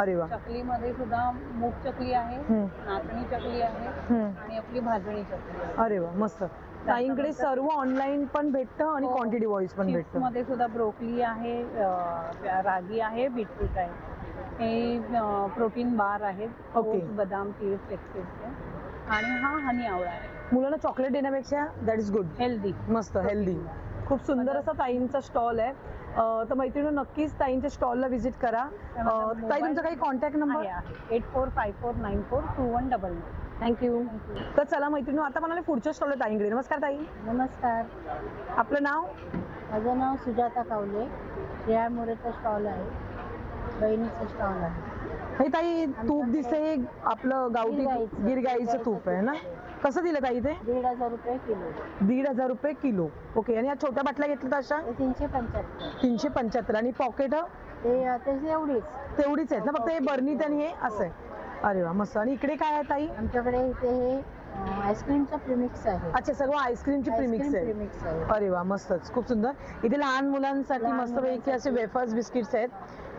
अरे वा. चकलीमध्ये सुद्धा मूग चकली आहे, नाचणी चकली आहे आणि आपली भाजणी चकली आहे. अरे वा, मस्त. ताईंकडे सर्व ऑनलाईन पण भेटतं आणि क्वांटिटी वाईज पण भेटतं. मध्ये सुद्धा ब्रोकली आहे, रागी आहे, बीटरूट आहे. हे प्रोटीन बार आहेत, ओके. बदाम, तीळ, फ्लेक्सिसचे. आणि हा हनी आवळा आहे. मुलांना चॉकलेट देण्यापेक्षा दॅट इज गुड, हेल्दी, मस्त हेल्दी. खूप सुंदर असा ताईंचा स्टॉल आहे. तर मैत्रिणी, नक्कीच ताईंच्या स्टॉलला व्हिजिट करा. ताई, तुमचा काही कॉन्टॅक्ट नंबर? 8454942199. थँक्यू. तर चला मैत्रिणी, आता मला पुढच्या स्टॉलला ताईंकडे. नमस्कार ताई. नमस्कार, आपलं नाव? माझं नाव सुजाता कावले. श्रेया मोरेचा स्टॉल आहे, बहिणीचा स्टॉल आहे. हे ताई, तूप दिसते आपलं गावठी गिर गाईचं तूप आहे ना? कसं दिलं ताई ते? 1,500 रुपये किलो. 1,500 किलो. ओके. आणि या छोट्या बाटल्या घेतल्या तर अशा? 375. 375. आणि पॉकेट? ते एवढीच तेवढीच आहेत ना, फक्त हे बर्नीत आणि हे असं आहे. अरे वा, मस्त. आणि इकडे काय आहे ताई? आमच्याकडे इथे हे आईस्क्रीमचं प्रीमिक्स आहे. अच्छा, सगळं आईस्क्रीमची प्रीमिक्स आहे. अरे वा, मस्तच, खूप सुंदर. इथे लहान मुलांसाठी मस्त पैकी असे वेफर्स बिस्किट्स आहेत.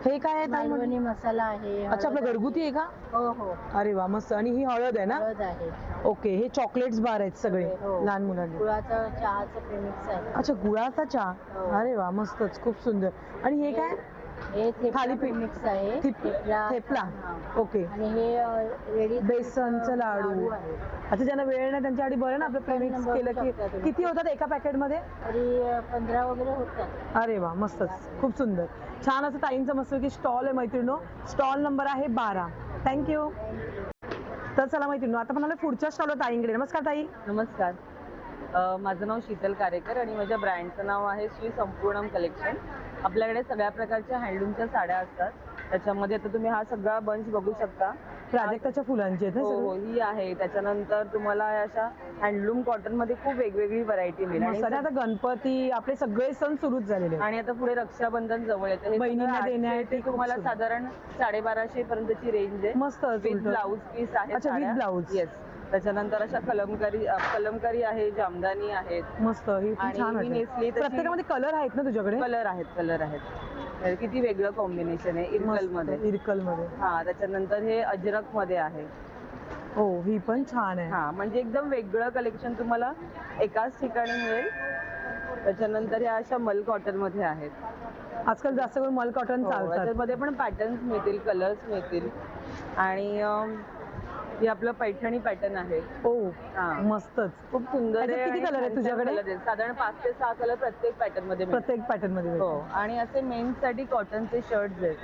हे काय आहे ताई? मालवणी मसाला आहे. अच्छा, आपलं घरगुती आहे का? हो हो. अरे वा, मस्त. आणि ही हळद आहे ना? हळद आहे. ओके. हे चॉकलेट्स बार आहेत सगळे लहान मुलांना. गुळाचा चहाचं प्रीमिक्स आहे. अच्छा, गुळाचा चहा. अरे वा, मस्तच, खूप सुंदर. आणि हे काय? हे थालीपीठ मिक्स आहे. थेपला. ओके. आणि हे रेडी बेसनचं लाडू. अच्छा, ज्यांना वेळ नाही त्यांच्यासाठी बरं ना आपलं प्रीमिक्स केलं की. किती होतात एका पॅकेट मध्ये? तरी 15 वगैरे होतात. अरे वा, मस्तच, खूप सुंदर. छान असं ताईंचं मस्त की स्टॉल आहे मैत्रिणो. स्टॉल नंबर आहे 12. थँक्यू. तर चला मैत्रिणो, आता पण पुढच्या स्टॉलवर ताईंकडे. नमस्कार ताई. नमस्कार, माझं नाव शीतल कारेकर आणि माझ्या ब्रँडचं नाव आहे श्री संपूर्णम कलेक्शन. आपल्याकडे सगळ्या प्रकारच्या हँडलूमच्या साड्या असतात. त्याच्यामध्ये आता तुम्ही हा सगळा बंच बघू शकता, प्राजक्ताच्या फुलांची आहेत. हो, ही आहे. त्याच्यानंतर तुम्हाला अशा हँडलूम कॉटन मध्ये खूप वेगवेगळी व्हरायटी मिळेल. आणि आता गणपती, आपले सगळे सण सुरूच झालेले आणि आता पुढे रक्षाबंधन जवळ येतं. बहिणींना देण्यासाठी तुम्हाला साधारण 1250 पर्यंतची रेंज आहे. मस्त. ब्लाऊज पीस आहे. अच्छा, विथ ब्लाऊज. येस. त्याच्यानंतर अशा कलमकारी आहे, जामदानी आहेत. मस्त. ही छान आहे. नेसली प्रत्येकामध्ये कलर आहेत ना तुझ्याकडे? कलर आहेत. किती वेगळं कॉम्बिनेशन आहे इरकल मध्ये. इरकल मध्ये. हा, त्याच्यानंतर हे अजरक मध्ये आहे. हो, ही पण छान आहे. हा, म्हणजे एकदम वेगळं कलेक्शन तुम्हाला एकाच ठिकाणी मिळेल. त्याच्यानंतर ह्या अशा मल कॉटन मध्ये आहेत. आजकाल जास्त करून मल कॉटन चालतात. त्याच्यामध्ये पण पॅटर्न्स मिळतील, कलर्स मिळतील. आणि हे आपलं पैठणी पॅटर्न आहे. हो, मस्तच. खूप सुंदर आहे. किती कलर आहे तुझ्याकडे? साधारण 5 ते 6 कलर प्रत्येक पॅटर्न मध्ये मिळतील. प्रत्येक पॅटर्न मध्ये. हो, आणि असे मेन्स साठी कॉटनचे शर्ट्स आहेत.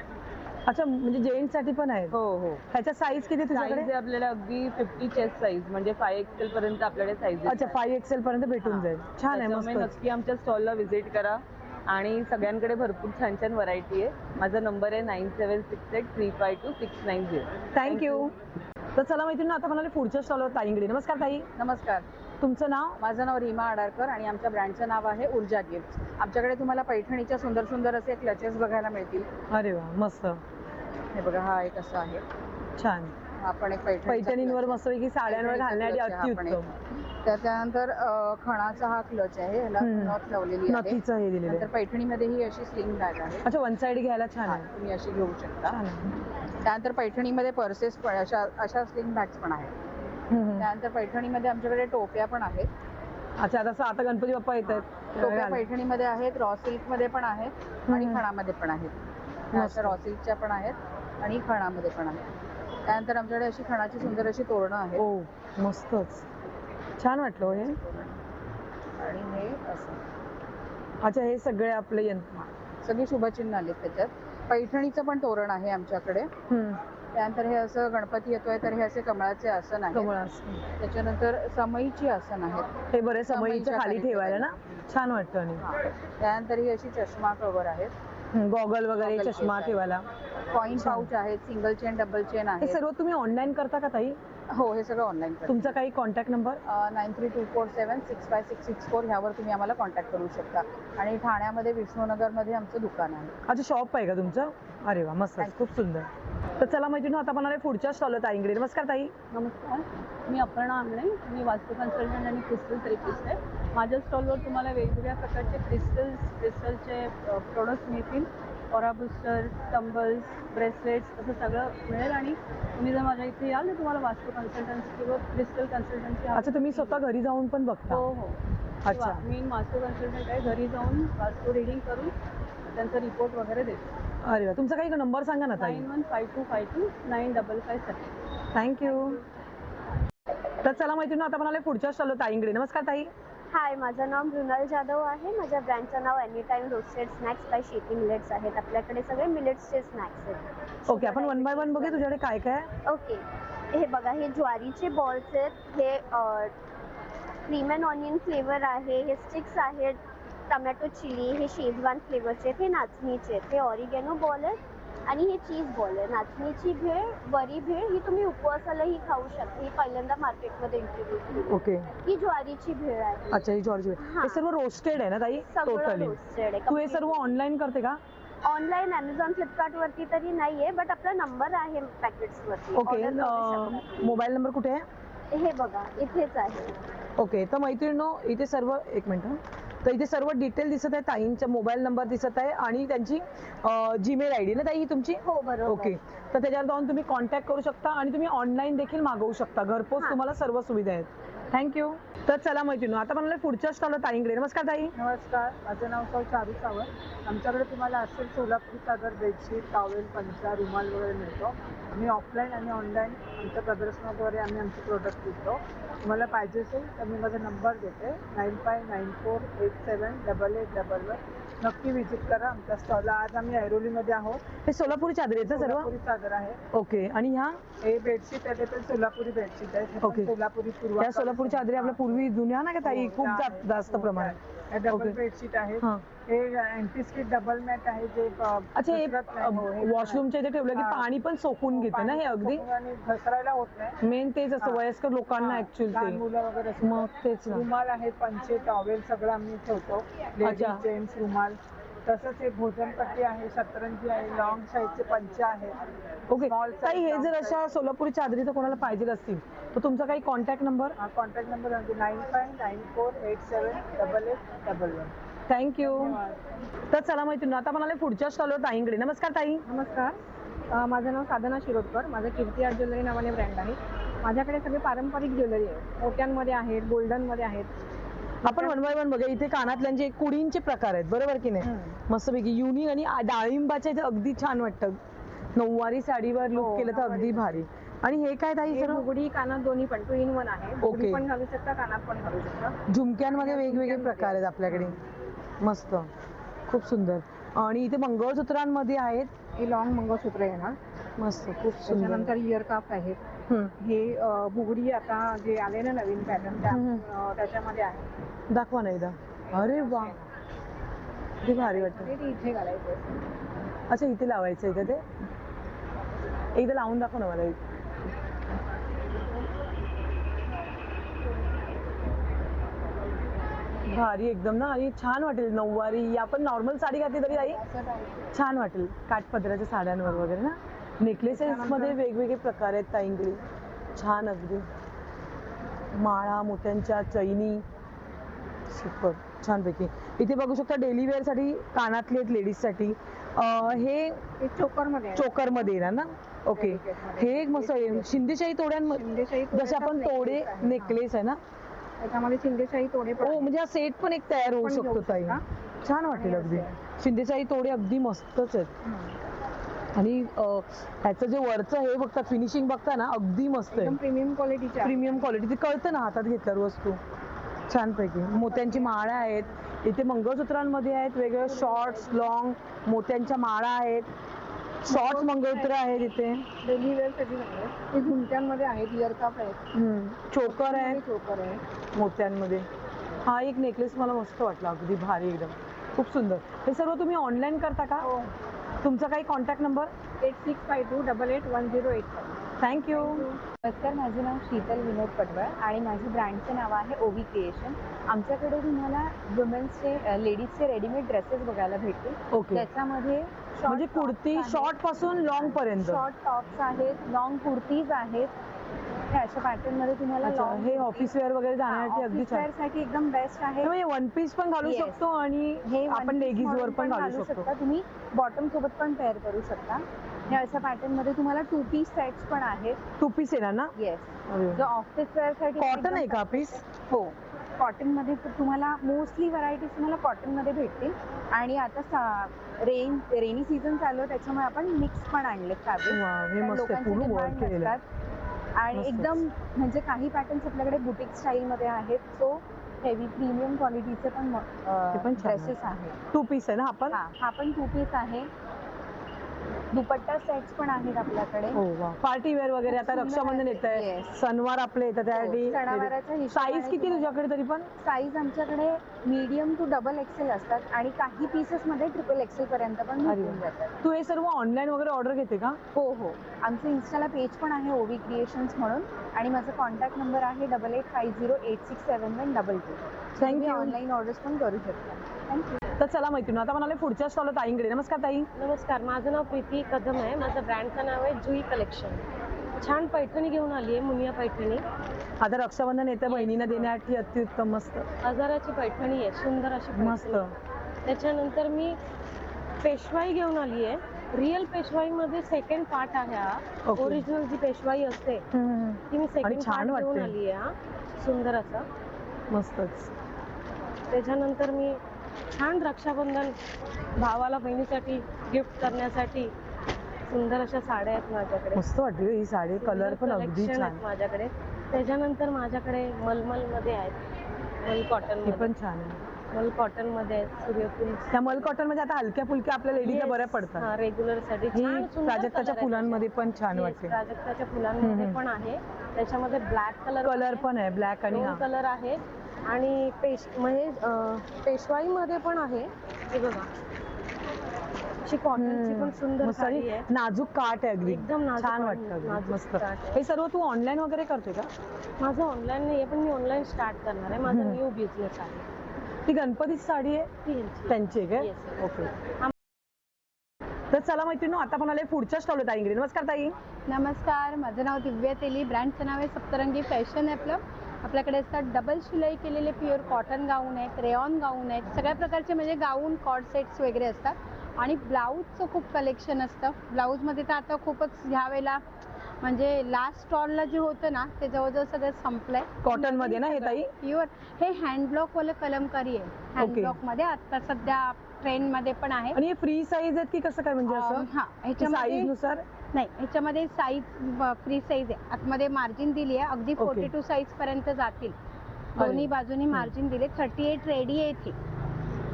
अच्छा, म्हणजे जेंट्स साठी पण आहे. हो हो. ह्याच्या साईज किती तुझ्याकडे? साईज आपल्याला अगदी 50 चेस्ट साईज म्हणजे 5XL पर्यंत आपल्याकडे साईज आहे. अच्छा, 5XL पर्यंत भेटून जाईल. छान आहे, मस्त. नक्की आमच्या स्टॉलला व्हिजिट करा. आणि सगळ्यांकडे भरपूर छान छान व्हरायटी आहे. माझा नंबर आहे 9768352690. थँक्यू. तर चला मैत्रिणी, आता म्हणाले पुढच्या स्टॉलवर ताईंकडे. नमस्कार ताई. नमस्कार. तुमचं नाव? माझं नाव रीमा आडारकर आणि आमच्या ब्रँडचं नाव आहे ऊर्जा गिफ्ट. आमच्याकडे तुम्हाला पैठणीच्या सुंदर सुंदर असे क्लचेस बघायला मिळतील. अरे वा, मस्त. हे बघा, हा एक असं आहे छान. आपण एक पैठणींवर मस्तपैकी साड्यांवर घालण्यासाठी अतिउत्तम. त्याच्यानंतर खणाचा हा क्लच आहे, ह्याला नथ लावलेली आहे. नथीचं हे दिलेलं आहे. नंतर पैठणीमध्ये ही अशी स्लिंग बॅग आहे. अच्छा, वन साइड घ्यायला छान आहे. तुम्ही अशी घेऊ शकता. त्यानंतर पैठणीमध्ये पर्सेस पण अशा स्लिंग बॅग्स पण आहेत. त्यानंतर पैठणीमध्ये आमच्याकडे टोप्या पण आहेत. अच्छा, तसं आता गणपती बाप्पा येत आहेत. टोप्या पैठणीमध्ये आहेत, रॉ सिल्क मध्ये पण आहेत आणि खणामध्ये पण आहेत. अशा रॉ सिल्कच्या पण आहेत आणि खणामध्ये पण आहेत. त्यानंतर आमच्याकडे अशी खणाची सुंदर अशी तोरणं आहेत. हो, मस्तच. छान वाटलं हे. आणि हे असं. अच्छा, हे सगळे आपले यंत्र, सगळी शुभचिन्ह आलेत त्याच्यात. पैठणीचं पण तोरण आहे आमच्याकडे. त्यानंतर हे असं गणपती येतोय तर हे असे कमळाचे आसन आहे. त्याच्यानंतर समईची आसन आहेत. हे बरे समईच्या खाली ठेवायला ना, छान वाटतं. आणि त्यानंतर ही अशी चष्मा कव्हर आहेत. गॉगल वगैरे, चष्मा ठेवायला. कॉइन पाऊच आहेत, सिंगल चेन, डबल चेन आहे. हे सर्व तुम्ही ऑनलाईन करता का ताई? हो, हे सगळं ऑनलाईन करतो. तुमचा काही कॉन्टॅक्ट नंबर? 9324765664 ह्यावर तुम्ही आम्हाला कॉन्टॅक्ट करू शकता. आणि ठाण्यामध्ये विष्णुनगरमध्ये आमचं दुकान आहे. अच्छा, शॉप आहे का तुमचं? अरे वा, मस्त, खूप सुंदर. तर चला मैत्रिणी, आता म्हणाले पुढच्या स्टॉलवर ताईंकडे. नमस्कार ताई. नमस्कार, मी अपर्णा आंगणे. मी वास्तू कन्सल्टंट आणि क्रिस्टल थेरपिस्ट आहे. माझ्या स्टॉलवर तुम्हाला वेगवेगळ्या प्रकारचे क्रिस्टलचे प्रोडक्ट्स मिळतील. ऑरा बुस्टर, टंबल्स, ब्रेसलेट्स असं सगळं मिळेल. आणि तुम्ही जर माझ्या इथे याल तर तुम्हाला वास्तू कन्सल्टन्सी किंवा क्रिस्टल कन्सल्टन्सी. अच्छा, तुम्ही स्वतः घरी जाऊन पण बघता? हो हो. अच्छा, मी वास्तू कन्सल्टंट आहे. घरी जाऊन वास्तू रिडिंग करून त्यांचा रिपोर्ट वगैरे देतो. अरे वा, तुमचा काही नंबर सांगा ना ताई. 9152529555. थँक्यू. तर चला मैत्रिणी, आता म्हणाले पुढच्या स्टॉलवर ताईंकडे. नमस्कार ताई. हाय, माझं नाव मृणाल जाधव आहे. माझ्या ब्रँडचं नाव any time roasted snacks by Sheti millets आहेत. आपल्याकडे सगळे मिलेट्सचे स्नॅक्स आहेत. ओके, आपण वन बाय वन बघूया तुझ्याकडे काय काय. ओके, हे बघा, हे ज्वारीचे बॉल्स आहेत. हे क्रीम अँड ऑनियन फ्लेवर आहे. हे स्टिक्स आहेत. टमॅटो चिली, हे शेजवान फ्लेवरचे आहेत. हे नाचणीचे आहेत. हे ऑरिगॅनो बॉल आहेत. आणि हे चीज बॉल आहे. नाचणीची भेळ, वरी भेळ ही तुम्ही उपवासालाही खाऊ शकता. ही पहिल्यांदा मार्केटमध्ये इंट्रोड्यूस केली. ओके, ही ज्वारीची भेळ आहे. अच्छा, ही ज्वारीची भेळ. हे सर्व रोस्टेड आहे ना ताई? सगळं रोस्टेड आहे. तू हे सर्व ऑनलाईन करते का? ऑनलाईन अमेझॉन, फ्लिपकार्ट वरती तरी नाहीये, बट आपला नंबर आहे पॅकेट्स वरती. ओके, मोबाईल नंबर कुठे आहे? हे बघा, इथेच आहे. ओके, तर मैत्रिणींनो, इथे सर्व, एक मिनिट, तर इथे सर्व डिटेल दिसत आहे. ताईंचा मोबाईल नंबर दिसत आहे आणि त्यांची जीमेल आयडी ना ताई तुमची? हो, बरोबर. ओके, तर त्याच्यावर जाऊन तुम्ही कॉन्टॅक्ट करू शकता आणि तुम्ही ऑनलाईन देखील मागवू शकता. घरपोच तुम्हाला सर्व सुविधा आहेत. थँक्यू. तर चला मैत्रिणींनो, आता म्हणाले पुढच्या स्टॉलवर ताईंकडे. नमस्कार ताई. नमस्कार, माझं नाव सौ चारू सावंत. आमच्याकडे तुम्हाला असेल सोलापुरी चादर, बेडशीट, टॉवेल, पंचा, रुमाल वगैरे मिळतो. आम्ही ऑफलाईन आणि ऑनलाईन आमच्या प्रदर्शनाद्वारे आम्ही आमचे प्रोडक्ट विकतो. तुम्हाला पाहिजे असेल तर मी माझा नंबर देते, 9594878811. नक्की व्हिजिट करा आमच्या स्टॉलला. आज आम्ही ऐरोलीमध्ये आहोत. हे सोलापुरी चादर आहेत सर्व? सोलापुरी चादर आहे. ओके, आणि ह्या हे बेडशीट आहे, ते सोलापुरी बेडशीट आहे. ओके, सोलापुरी त्या सोलापुरी चादरी आपल्या पूर्वी जुन्या ना का ताई, खूप जास्त प्रमाणात. डबल बेडशीट आहे. हे अँटीस्किट डबल मॅट आहे जे अच्छा, हे वॉशरूमच्या इथे ठेवलं की पाणी पण सोकून घेते ना हे अगदी? घसरायला होत नाही. मेन तेच असतं वयस्कर लोकांना ऍक्च्युअली ते. मुलं वगैरे मग तेच ना. रुमाल आहे, पंचे, टॉवेल सगळं आम्ही ठेवतो. लेडीज, जेंट्स रुमाल. तसंच हे भोजनपट्टी आहे, शतरंजी आहे, लॉंग साईजचे पंचे आहेत. ओके ताई, हे जर अशा सोलापुरी चादरी तर कोणाला पाहिजे असतील तर तुमचा काही contact number? Contact number 9594878811. Thank you. तर चला मैत्रिणी आता म्हणाले पुढच्या स्टॉलवर ताईंकडे. नमस्कार ताई. नमस्कार. माझं नाव साधना शिरोडकर. माझं कीर्ती आर्ट ज्वेलरी नावाने ब्रँड आहे. माझ्याकडे सगळे पारंपरिक ज्वेलरी आहे. मोत्यांमध्ये आहेत, गोल्डनमध्ये आहेत. आपण वन बाय वन बघा. इथे कानातल्यांचे कुडींचे प्रकार आहेत बरोबर की नाही. मस्तपैकी युनिक आणि डाळिंबाच्या इथे अगदी छान वाटतं. नऊवारी साडीवर लुक केलं तर अगदी भारी. आणि हे काय ताई सर? बुगडी कानात दोन्ही पण 2 in 1 आहे. बुगडी ओके. पण घालू शकता, कानात पण घालू शकता. झुमक्यांमध्ये वेगवेगळे प्रकार आहेत आपल्याकडे. मस्त खूप सुंदर. आणि इथे मंगळसूत्रांमध्ये आहेत. हे लॉंग मंगळसूत्र येणार. मस्त खूप सुंदर. त्याच्यानंतर इयर काफ आहेत. हे बुगडी आता जे आले ना नवीन पॅटर्न त्याच्यामध्ये आहे. दाखवा ना एकदा. अरे वा किती भारी वाटतं. ते इथे घालायचं. अच्छा इथे लावायचं आहे का ते? एकदा लावून दाखव ना मला. भारी एकदम ना. आणि छान वाटेल नऊवारी. आपण नॉर्मल साडी घातली तरी ताई छान वाटेल. काठपदराच्या साड्यांवर वगैरे ना. नेकलेसेस मध्ये वेगवेगळे प्रकार आहेत ताईंकडे. छान अगदी माळा मोत्यांच्या चैनी सुपर छानपैकी. इथे बघू शकता डेली वेअर साठी कानातले आहेत लेडीज साठी. हे चोकर मध्ये येणार ना. ओके. हे एक मस्त आहे शिंदेशाही तोड्यांमध्ये जसे आपण तोडे नेकलेस आहे ना त्याच्यामध्ये शिंदेशाही तोडे पण. हो म्हणजे हा सेट पण एक तयार होऊ शकतो ताई. छान वाटेल अगदी. शिंदेशाही तोडे अगदी मस्तच आहेत. आणि ह्याचं जे वरचं हे बघता फिनिशिंग बघता ना अगदी मस्त आहे. प्रीमियम क्वालिटीचे. Premium quality. ते कळतं ना हातात घेतल्यावर वस्तू. छानपैकी मोत्यांची माळा आहेत. इथे मंगळसूत्रांमध्ये आहेत वेगवेगळे शॉर्ट्स लॉंग मोत्यांच्या माळा आहेत. शॉर्ट्स मंगळसूत्र आहेत इथे. डेली वेअर साठी हे झुमक्यांमध्ये आहेत. इयर काफ आहेत. चोकर आहे. चोकर आहे मोत्यांमध्ये. हा एक नेकलेस मला मस्त वाटला अगदी भारी एकदम. खूप सुंदर. हे सर्व तुम्ही ऑनलाईन करता का? तुमचा काही कॉन्टॅक्ट नंबर? 8652881085. थँक्यू. नमस्कार. माझं नाव शीतल विनोद पटवळ आणि माझं ब्रँडचं नाव आहे ओवी क्रिएशन. आमच्याकडे तुम्हाला वुमेन्सचे लेडीजचे रेडीमेड ड्रेसेस बघायला भेटतील. ओके. त्याच्यामध्ये म्हणजे कुर्ती शॉर्ट पासून लॉंग पर्यंत. शॉर्ट टॉप्स आहेत, लॉंग कुर्तीज आहेत. हे अशा पॅटर्न मध्ये तुम्हाला long हे ऑफिस वेअर वगैरे जाण्यासाठी अगदी ऑफिस वेअर साठी एकदम बेस्ट आहे. म्हणजे वन पीस पण घालू Yes. शकतो आणि हे आपण लेगीज वर पण घालू शकतो. तुम्ही बॉटम सोबत पण पेअर करू शकता. हे अशा पॅटर्न मध्ये तुम्हाला 2 पीस सेट्स पण आहेत. 2 पीस येणार ना? येस. अरे. जो ऑफिस वेअर साठी कॉटन आहे का पीस? हो कॉटन मध्ये तुम्हाला मोस्टली व्हरायटीज तुम्हाला कॉटन मध्ये भेटतील. आणि आता रेनी सीझन चालू आहे त्याच्यामुळे आपण मिक्स पण आणले फॅब्रिक. आणि एकदम म्हणजे काही पॅटर्न्स आपल्याकडे बुटीक स्टाईल मध्ये आहेत. सो हेवी प्रीमियम क्वालिटीचे पण ड्रेसेस आहेत. 2 पीस आहे ना आपण? हा पण 2 पीस आहे. दुपट्टा सेट्स पण आहेत आपल्याकडे. हो वा. पार्टी वेअर वगैरे आता रक्षाबंधन येत आहे. सणवार आपले येतात त्यासाठी. साईज किती तुझ्याकडे तरी पण? साईज आमच्याकडे मीडियम टू डबल एक्सेल असतात आणि काही पीसेस मध्ये ट्रिपल एक्सेल पर्यंत पण मिळून जातात. तू हे सर्व ऑनलाईन वगैरे ऑर्डर घेते का? हो हो. आमचं इन्स्टाला पेज पण आहे ओवी क्रिएशन्स म्हणून. आणि माझा कॉन्टॅक्ट नंबर आहे 8850867122. थँक्यू. ऑनलाईन ऑर्डर्स पण करू शकता. थँक्यू. तर चला मैत्रिणी आता म्हणाले पुढच्या स्टॉलला ताईंकडे. नमस्कार ताई. नमस्कार. माझं नाव प्रीती कदम आहे. माझं ब्रँडचं नाव आहे जुई कलेक्शन. छान पैठणी घेऊन आली आहे मुनिया पैठणी. आता रक्षाबंधन येतं बहिणींना देण्यासाठी अत्युत्तम मस्त 1000ची पैठणी आहे. सुंदर अशी मस्त. त्याच्यानंतर मी पेशवाई घेऊन आली आहे. रिअल पेशवाईमध्ये सेकंड पार्ट आहे हा. ओरिजिनल जी पेशवाई असते ती मी सेकंड पार्ट घेऊन आली आहे. हा सुंदर असा मस्तच. त्याच्यानंतर मी छान रक्षाबंधन भावाला बहिणीसाठी गिफ्ट करण्यासाठी सुंदर अशा साड्या आहेत माझ्याकडे. मस्त वाटली ही साडी. कलर पण अगदी छान माझ्याकडे. त्याच्यानंतर माझ्याकडे मलमल मध्ये आहेत. मल कॉटन मध्ये पण छान आहे. मल कॉटन मध्ये आहेत. सूर्यफूल. त्या मल कॉटन मध्ये आता हलक्या फुलक्या आपल्या लेडीजला बऱ्या पडतात. रेग्युलर साठी. प्राजक्ताच्या फुलांमध्ये पण छान वाटते. प्राजक्ताच्या फुलांमध्ये पण आहे. त्याच्यामध्ये ब्लॅक कलर पण आहे. ब्लॅक आणि कलर आहे. आणि पेशवाईमध्ये पण आहे. हे बघा अशी कॉटनची पण सुंदर साडी आहे. नाजूक काठ आहे अगदी. एकदम छान वाटतं मस्त. हे सर्व तू ऑनलाईन वगैरे करते का? माझं ऑनलाईन नाही पण मी ऑनलाईन स्टार्ट करणार आहे. माझा न्यू बिझनेस आहे. ती गणपतीची साडी आहे त्यांची आहे काय? ओके. तर चला मैत्रिणी आता पण आले पुढच्या स्टॉलवर ताईंकडे. नमस्कार ताई. नमस्कार. माझं नाव दिव्या तेली. ब्रँडचं नाव आहे सप्तरंगी फॅशन आपलं. आपल्याकडे असतात डबल शिलाई केलेले प्युअर कॉटन गाऊन आहेत, रेऑन गाऊन आहेत, सगळ्या प्रकारचे म्हणजे गाऊन कॉर्ड सेट्स वगैरे असतात आणि ब्लाऊजचं खूप कलेक्शन असतं. ब्लाऊजमध्ये तर आता खूपच ह्या वेळेला म्हणजे लास्ट स्टॉलला जे होतं ना ते जवळजवळ सगळं संपलंय. कॉटन मध्ये ना हे ताई? प्युअर हे हँडब्लॉक वाले कलमकारी आहे. हँडब्लॉक मध्ये आता सध्या ट्रेंड मध्ये पण आहे. आणि हे फ्री साईज आहेत की कसं काय म्हणजे असं? हा, ह्याच्यामध्ये साईज नुसार नाही, ह्याच्यामध्ये साईज फ्री साईज आहे. आतमध्ये मार्जिन दिली आहे, अगदी 42 साईज पर्यंत जातील. दोन्ही बाजूनी मार्जिन दिले. 38 रेडी आहे ती.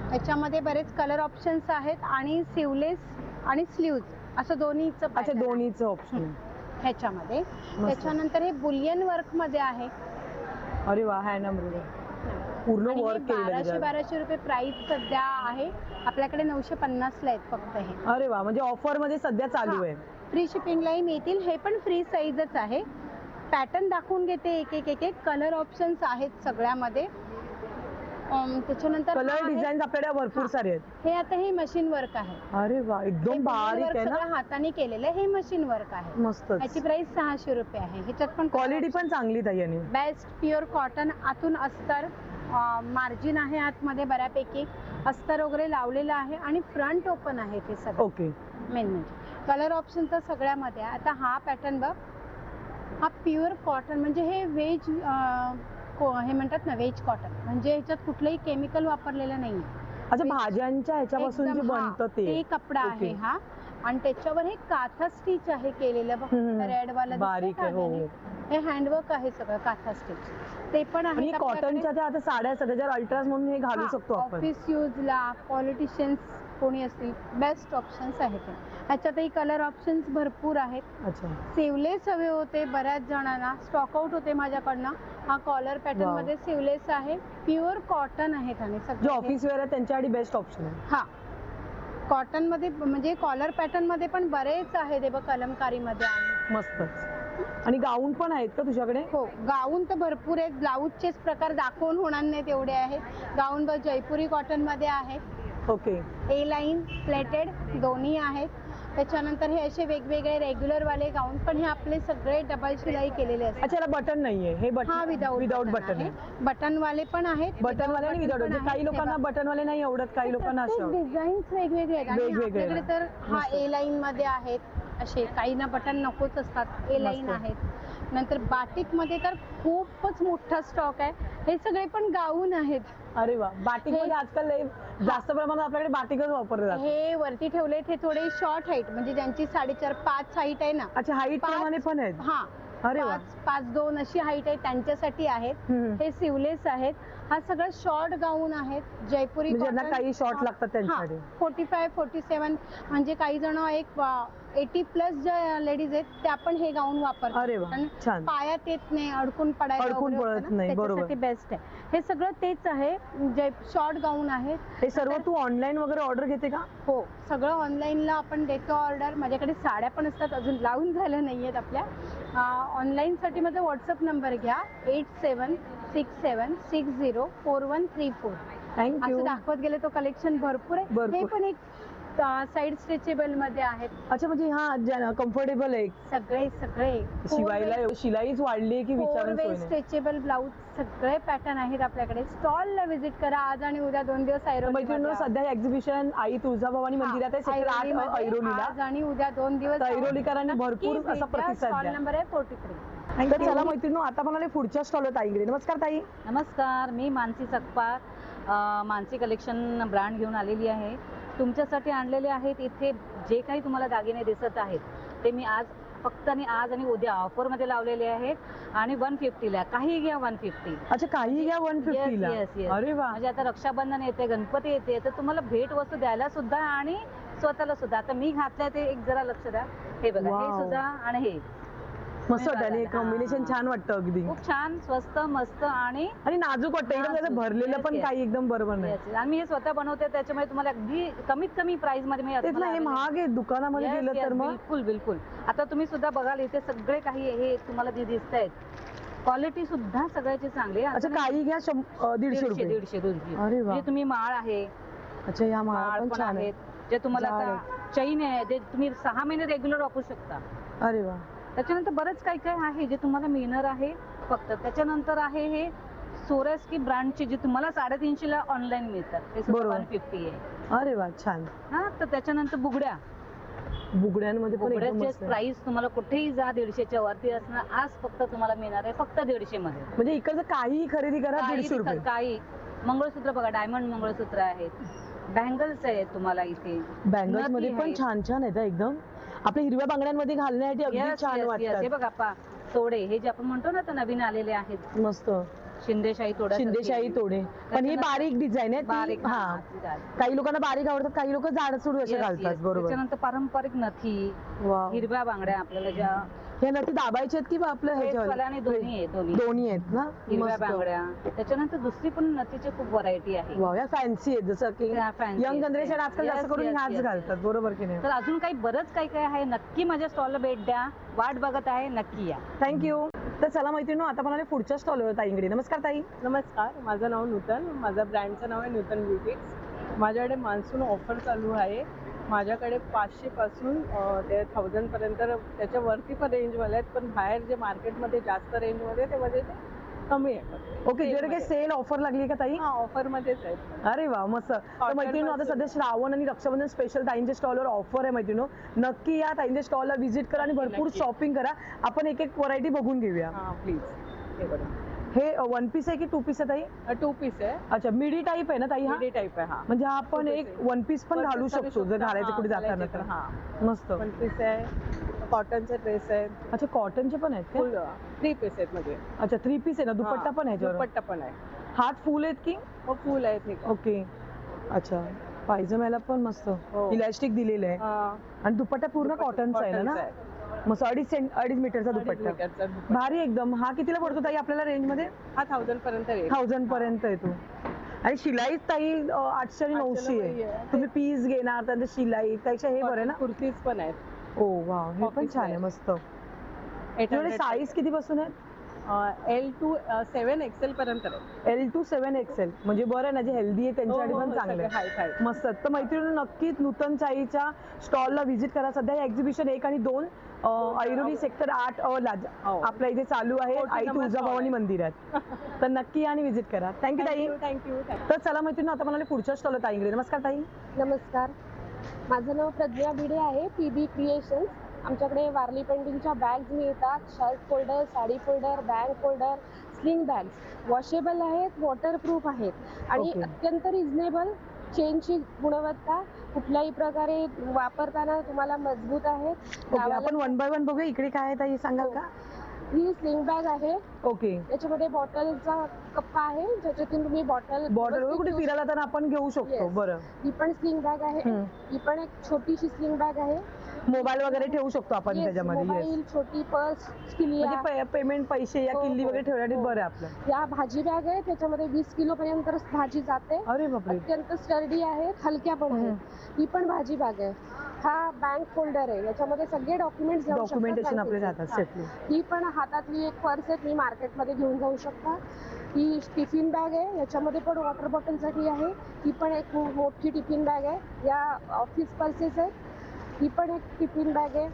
ह्याच्यामध्ये बरेच कलर ऑप्शन्स आहेत आणि सिवलेस आणि स्लीव्ज असं दोन्हीचं. अच्छा, दोन्हीचं ऑप्शन ह्याच्यामध्ये. त्याच्यानंतर हे बुलियन वर्क मध्ये आहे. अरे वा, हँड एम्ब्रॉयडरी पूर्ण वर्क केलेलं आहे. 1200 रुपये प्राइस सध्या आहे आपल्याकडे. 950 ला आहेत फक्त हे. अरे वा, म्हणजे ऑफर मध्ये सध्या चालू आहे. फ्री शिपिंगलाही मिळतील. हे पण फ्री साईजच आहे. पॅटर्न दाखवून घेते एक एक. कलर ऑप्शन्स आहेत सगळ्यामध्ये. त्याच्यानंतर कलर डिझाईन आपल्याकडे भरपूर सारे आहेत. हे आता हे मशीन वर्क आहे. अरे वा, एकदम बारीक आहे ना. हाताने केलेलं हे मशीन वर्क आहे. मस्त. याची प्राइस 600 रुपये आहे. ह्याच्यात पण क्वालिटी पण चांगली ताई. बेस्ट प्युअर कॉटन, आतून अस्तर, मार्जिन आहे आतमध्ये बऱ्यापैकी, अस्तर वगैरे लावलेलं आहे आणि फ्रंट ओपन आहे ते सगळं. ओके. मेन म्हणजे कलर ऑप्शन तर सगळ्यामध्ये आहे. आता हा पॅटर्न बघ, हा प्युअर कॉटन म्हणजे हे वेज हे म्हणतात ना वेज कॉटन, म्हणजे ह्याच्यात कुठलंही केमिकल वापरलेलं नाही. अच्छा, भाज्यांच्या ह्याच्यापासून जे बनतं ते कपडा आहे हा. आणि त्याच्यावर हे काथा स्टिच आहे केलेलं बघ, रेड वाला बारीक आहे. हे हँडवर्क आहे सगळं, काथा स्टिच ते पण आहे. कॉटनच्या त्या आता साड्या सध्या अल्ट्राज म्हणून हे घालू शकतो आपण. ऑफिस यूजला, पॉलिटिशियन्स कोणी असतील, बेस्ट ऑप्शन्स आहेत. ह्याच्यातही कलर ऑप्शन्स भरपूर आहेत. अच्छा. सिवलेस हवे होते बऱ्याच जणांना, स्टॉक आउट होते माझ्याकडनं. हा कॉलर पॅटर्न मध्ये सिवलेस आहे, प्युअर कॉटन आहेत आणि सगळे ऑफिस वेअर आहे त्यांच्यासाठी बेस्ट ऑप्शन आहे. हा, कॉटन मध्ये म्हणजे कॉलर पॅटर्न मध्ये पण बरेच आहेत. हे बघ, कलमकारी मध्ये आहे. मस्तच. आणि गाऊन पण आहेत का तुझ्याकडे? हो, गाऊन तर भरपूर आहेत. ब्लाऊजचेच प्रकार दाखवून होणार नाहीत एवढे आहेत. गाऊन बघ, जयपुरी कॉटन मध्ये आहे. ओके. ए लाईन प्लेटेड दोन्ही आहेत. त्याच्यानंतर हे असे वेगवेगळे रेग्युलर वाले गाऊन पण हे आपले सगळे डबल शिलाई केलेले असतात. अच्छा, याला बटन नाहीये. हे हा विदाउट बटन आहे. बटन वाले पण आहेत. बटन वाले आणि विदाउट. काही लोकांना बटन वाले नाही आवडत, काही लोकांना अशा डिझाईन्स वेगवेगळे आहेत. आपल्याकडे तर हा ए लाईन मध्ये आहेत असे, काहींना बटन नकोच असतात. ए लाईन आहेत. नंतर बाटिक मध्ये तर खूपच मोठा स्टॉक आहे. हे सगळे पण गाऊन आहेत. अरे वा, बाटिक मध्ये आजकाल जास्त प्रमाणात आपल्याकडे बाटिकच वापरले जातात. हे वरती ठेवले हे थोडे शॉर्ट हाईट, म्हणजे ज्यांची 4.5-5 हाईट आहे ना. अच्छा, हाईट प्रमाणे पण आहेत. हा, अरे वा, 5'2" अशी हाईट आहे त्यांच्यासाठी आहेत. हे सिवलेस आहेत. हा सगळं शॉर्ट गाऊन आहेत. जयपुरी ज्यांना काही शॉर्ट लागतात त्यांच्यासाठी. 45-47 म्हणजे काही जण 80+ ज्या लेडीज आहेत त्या पण हे गाऊन वापरतात. अरे वा, छान. पायात येत नाही, अडकून पडत नाही. बरोबर, बेस्ट आहे. हे सगळं तेच आहे, शॉर्ट गाऊन आहेत. हे सर्व तू ऑनलाईन वगैरे ऑर्डर घेते का? हो, सगळं ऑनलाईनला आपण देतो ऑर्डर. माझ्याकडे साड्या पण असतात, अजून लावून झाल्या नाहीयेत आपल्या. ऑनलाईन साठी माझा व्हॉट्सअप नंबर घ्या, 8767604134. थँक्यू. असं दाखवत गेले तो कलेक्शन भरपूर आहे. हे पण एक साइड स्ट्रेचेबल मध्ये आहेत. अच्छा, म्हणजे हा कम्फर्टेबल आहे. सगळे शिवायला शिलाईच वाढली की विचारून स्ट्रेचेबल ब्लाऊज सगळे पॅटर्न आहेत आपल्याकडे. स्टॉलला व्हिजिट करा. आज आणि उद्या 2 दिवस मैत्रिणींनो, सध्या एक्झिबिशन आई तुळजाभवानी मंदिरात आहे, सेक्टर 8 ऐरोलीला. आज आणि उद्या 2 दिवस ऐरोलीकरांनी भरपूर असा प्रतिसाद दिला. दिला. नंबर आहे 43. तर चला मैत्रिणींनो, आता म्हणाले पुढच्या स्टॉलवर ताईकडे. नमस्कार ताई. नमस्कार, मी मानसी सकपाळ, मानसी कलेक्शन ब्रँड घेऊन आलेली आहे. तुमच्यासाठी आणलेले आहेत. इथे जे काही तुम्हाला दागिने दिसत आहेत ते मी फक्त आज आणि उद्या ऑफर मध्ये लावलेले आहेत आणि 150ला. काही घ्या 150. अच्छा, काही घ्या 150ला. अरे वा, म्हणजे आता रक्षाबंधन येते, गणपती येते, तर तुम्हाला भेट वस्तू द्यायला सुद्धा आणि स्वतःला सुद्धा. आता मी घातलंय ते एक जरा लक्ष द्या. हे बघा, हे सुद्धा आणि हे मस्त वाटतं. कॉम्बिनेशन छान वाटतं. अगदी खूप छान, स्वस्त, मस्त आणि नाजूक वाटतं. एकदम त्याचं भरलेलं पण काही एकदम बरोबर नाही. आणि मी हे स्वतः बनवते, त्याच्यामुळे तुम्हाला अगदी कमीत कमी प्राइस मध्ये मी हे महाग आहे दुकानामध्ये गेलं तर. मग बिलकुल. आता तुम्ही सुद्धा बघाल इथे सगळे काही हे तुम्हाला जे दिसत आहेत, क्वालिटी सुद्धा सगळ्याची चांगली आहे. अच्छा, काही घ्या 150 रुपये. 150. अरे वा. म्हणजे तुम्ही माळ आहे. अच्छा, या माळ पण आहेत. जे तुम्हाला आता चैन आहे, जे तुम्ही 6 महिने रेग्युलर वापरू शकता. अरे वा. त्याच्यानंतर बरंच काही काय आहे जे तुम्हाला मिळणार आहे फक्त. त्याच्यानंतर आहे हे सोरेस्की ब्रँडचे जे तुम्हाला 350 ला ऑनलाईन मिळतात ते बरोबर. 150 आहे. अरे वा छान. हा तर त्याच्यानंतर बुगड्यांमध्ये पण एकदम बुगड्याचे मस्त आहे. प्राइस तुम्हाला कुठेही जा 150च्या वरती असणार. आज फक्त तुम्हाला मिळणार आहे फक्त 150 मध्ये. म्हणजे इकडचं काही खरेदी करा काही 150 रुपये. काही मंगळसूत्र बघा, डायमंड मंगळसूत्र आहेत, बँगल्स आहेत तुम्हाला इथे. बँगल्स मध्ये नथी पण आहेत. छान छान आहेत एकदम. आपल्या हिरव्या बांगड्यांमध्ये घालण्यासाठी अगदी Yes, छान yes, yes. वाटतात. हे बघा तोडे हे जे आपण म्हणतो ना आता नवीन आलेले आहेत मस्त शिंदेशाही तोडा. शिंदेशाही तोडे. पण ही बारीक डिझाईन आहे ती- बारीक, हा हा, ती झाली. काही लोकांना बारीक आवडतात, काही लोक जाडसूड असे Yes, घालतात. yes. बरोबर. त्याच्यानंतर पारंपरिक नथी, वाव. हिरव्या बांगड्या आपल्याला ज्या हे नथी दाबायचे आहेत की बा आपलं ड्रेसवाल्या आणि दोन्ही आहे, दोन्ही आहेत ना. हिरव्या मस्त. बांगड्या. त्याच्यानंतर दुसरी पण नथीची खूप व्हरायटी आहे. वाव, या फॅन्सी आहेत जसं की यंग जनरेशन आजकाल जास्त करून ह्याच घालतात. बरोबर की नाही. तर अजून काही बरंच काही काय आहे. नक्की माझ्या स्टॉलला भेट द्या. वाट बघत आहे, नक्की या. थँक्यू. तर चला मैत्रिणी, आता म्हणाले पुढच्या स्टॉलवर ताईंकडे. नमस्कार ताई. नमस्कार, माझं नाव नूतन. माझ्या ब्रँडचं नाव आहे नूतन ब्युटिक्स. माझ्याकडे मान्सून ऑफर चालू आहे. माझ्याकडे 500 पासून ते 1000 पर्यंत त्याच्यावरती पण रेंजवाले आहेत, पण बाहेर जे मार्केटमध्ये जास्त रेंजमध्ये ते म्हणजे ते कमी आहे. ओके, तुझ्याकडे काही सेल ऑफर लागली का ताई? हा, ऑफर मध्येच आहेत. अरे वा, मस्त. तर मैत्रिणी, आता सध्या श्रावण आणि रक्षाबंधन स्पेशल ताईंच्या स्टॉलवर ऑफर आहे मैत्रिणी. नक्की या ताईंच्या स्टॉलला व्हिजिट करा आणि भरपूर शॉपिंग करा. आपण एक एक व्हरायटी बघून घेऊया. प्लीज. हे 1 पीस आहे की 2 पीस आहे ताई? 2 पीस आहे. अच्छा, मिडी टाईप आहे ना ताई? हा मिडी टाईप आहे. हा, म्हणजे हा आपण एक 1 पीस पण घालू शकतो जर घालायचं कुठे जाताना तर. हा, मस्त. 1 पीस आहे. कॉटनचे ड्रेस आहेत. अच्छा, कॉटनचे पण आहेत फुल का? 3 पीस आहेत म्हणजे. अच्छा, 3 पीस आहे ना. दुपट्टा पण आहे याच्यावर? दुपट्टा पण आहे. हात फुल आहेत की? हो, फुल आहेत. ओके. अच्छा, पायजम्याला पण मस्त इलास्टिक दिलेलं आहे. आणि दुपट्टा पूर्ण कॉटनचा आहे ना? मस्त 2.5 मीटरचा दुपट्टा. भारी एकदम. हा कितीला पडतो ताई आपल्याला रेंज मध्ये? हा 1000 पर्यंत. 1000 पर्यंत येतो. आणि शिलाई ताई 800 आणि 900 आहे. तुम्ही पीस घेणार तर शिलाई त्यापेक्षा हे बरं ना. कुर्तीज पण आहेत. ओ वाव, हे पण छान आहे. मस्त. साईज किती पासून आहे? L to 7 XL पर्यंत आहे. L to 7 XL म्हणजे बरं आहे ना, जे हेल्दी आहे त्यांच्यासाठी पण चांगलं आहे. मस्त. तर मैत्रिणी, नक्कीच नूतन चाईच्या स्टॉलला व्हिजिट करा. सध्या हे एक्झिबिशन 1 आणि 2 ऐरोली सेक्टर 8 आपल्या इथे चालू आहे आई तुळजाभवानी मंदिरात. तर नक्की आणि व्हिजिट करा. थँक्यू ताई. थँक्यू. तर चला मैत्रिणी, आता म्हणाले पुढच्या स्टॉलला ताईंकडे. नमस्कार ताई. नमस्कार, माझं नाव प्रज्ञा भिडे आहे. PB creations. आमच्याकडे वारली पेंटिंगच्या बॅग्स मिळतात. Shirt folder, sari folder, bag folder, sling bags washable आहेत, वॉटरप्रूफ आहेत आणि अत्यंत रिझनेबल. चेनची गुणवत्ता कुठल्याही प्रकारे वापरताना तुम्हाला मजबूत आहे. आपण 1 बाय 1 बघूया. इकडे काय आहे ताई सांगाल का? ही स्लिंग बॅग आहे. ओके. याच्यामध्ये बॉटलचा कप्पा आहे ज्याच्यातून तुम्ही बॉटल कुठे फिरायला तर आपण घेऊ शकतो. बरं. ही पण स्लिंग बॅग आहे. ही पण एक छोटीशी स्लिंग बॅग आहे. मोबाईल वगैरे ठेवू शकतो आपण त्याच्यामध्ये. मोबाईल, छोटी पर्स, म्हणजे पेमेंट पैसे या किल्ली वगैरे ठेवण्यासाठी बरं आहे आपलं. या भाजी बॅग आहे, त्याच्यामध्ये 20 किलो पर्यंत भाजी जाते. अरे बापरे. अत्यंत स्टर्डी आहे, हलक्या पण आहेत. ही पण भाजी बॅग आहे. हा बँक फोल्डर आहे, याच्यामध्ये सगळे डॉक्युमेंटेशन आपले जातात सेटली. ही पण हातातली एक पर्स आहे, ती मार्केटमध्ये घेऊन जाऊ शकता. ही टिफिन बॅग आहे, याच्यामध्ये पण वॉटर बॉटलसाठी आहे. ही पण एक मोठी टिफिन बॅग आहे. या ऑफिस पर्सेस आहेत. ही पण एक टिफिन बॅग आहे.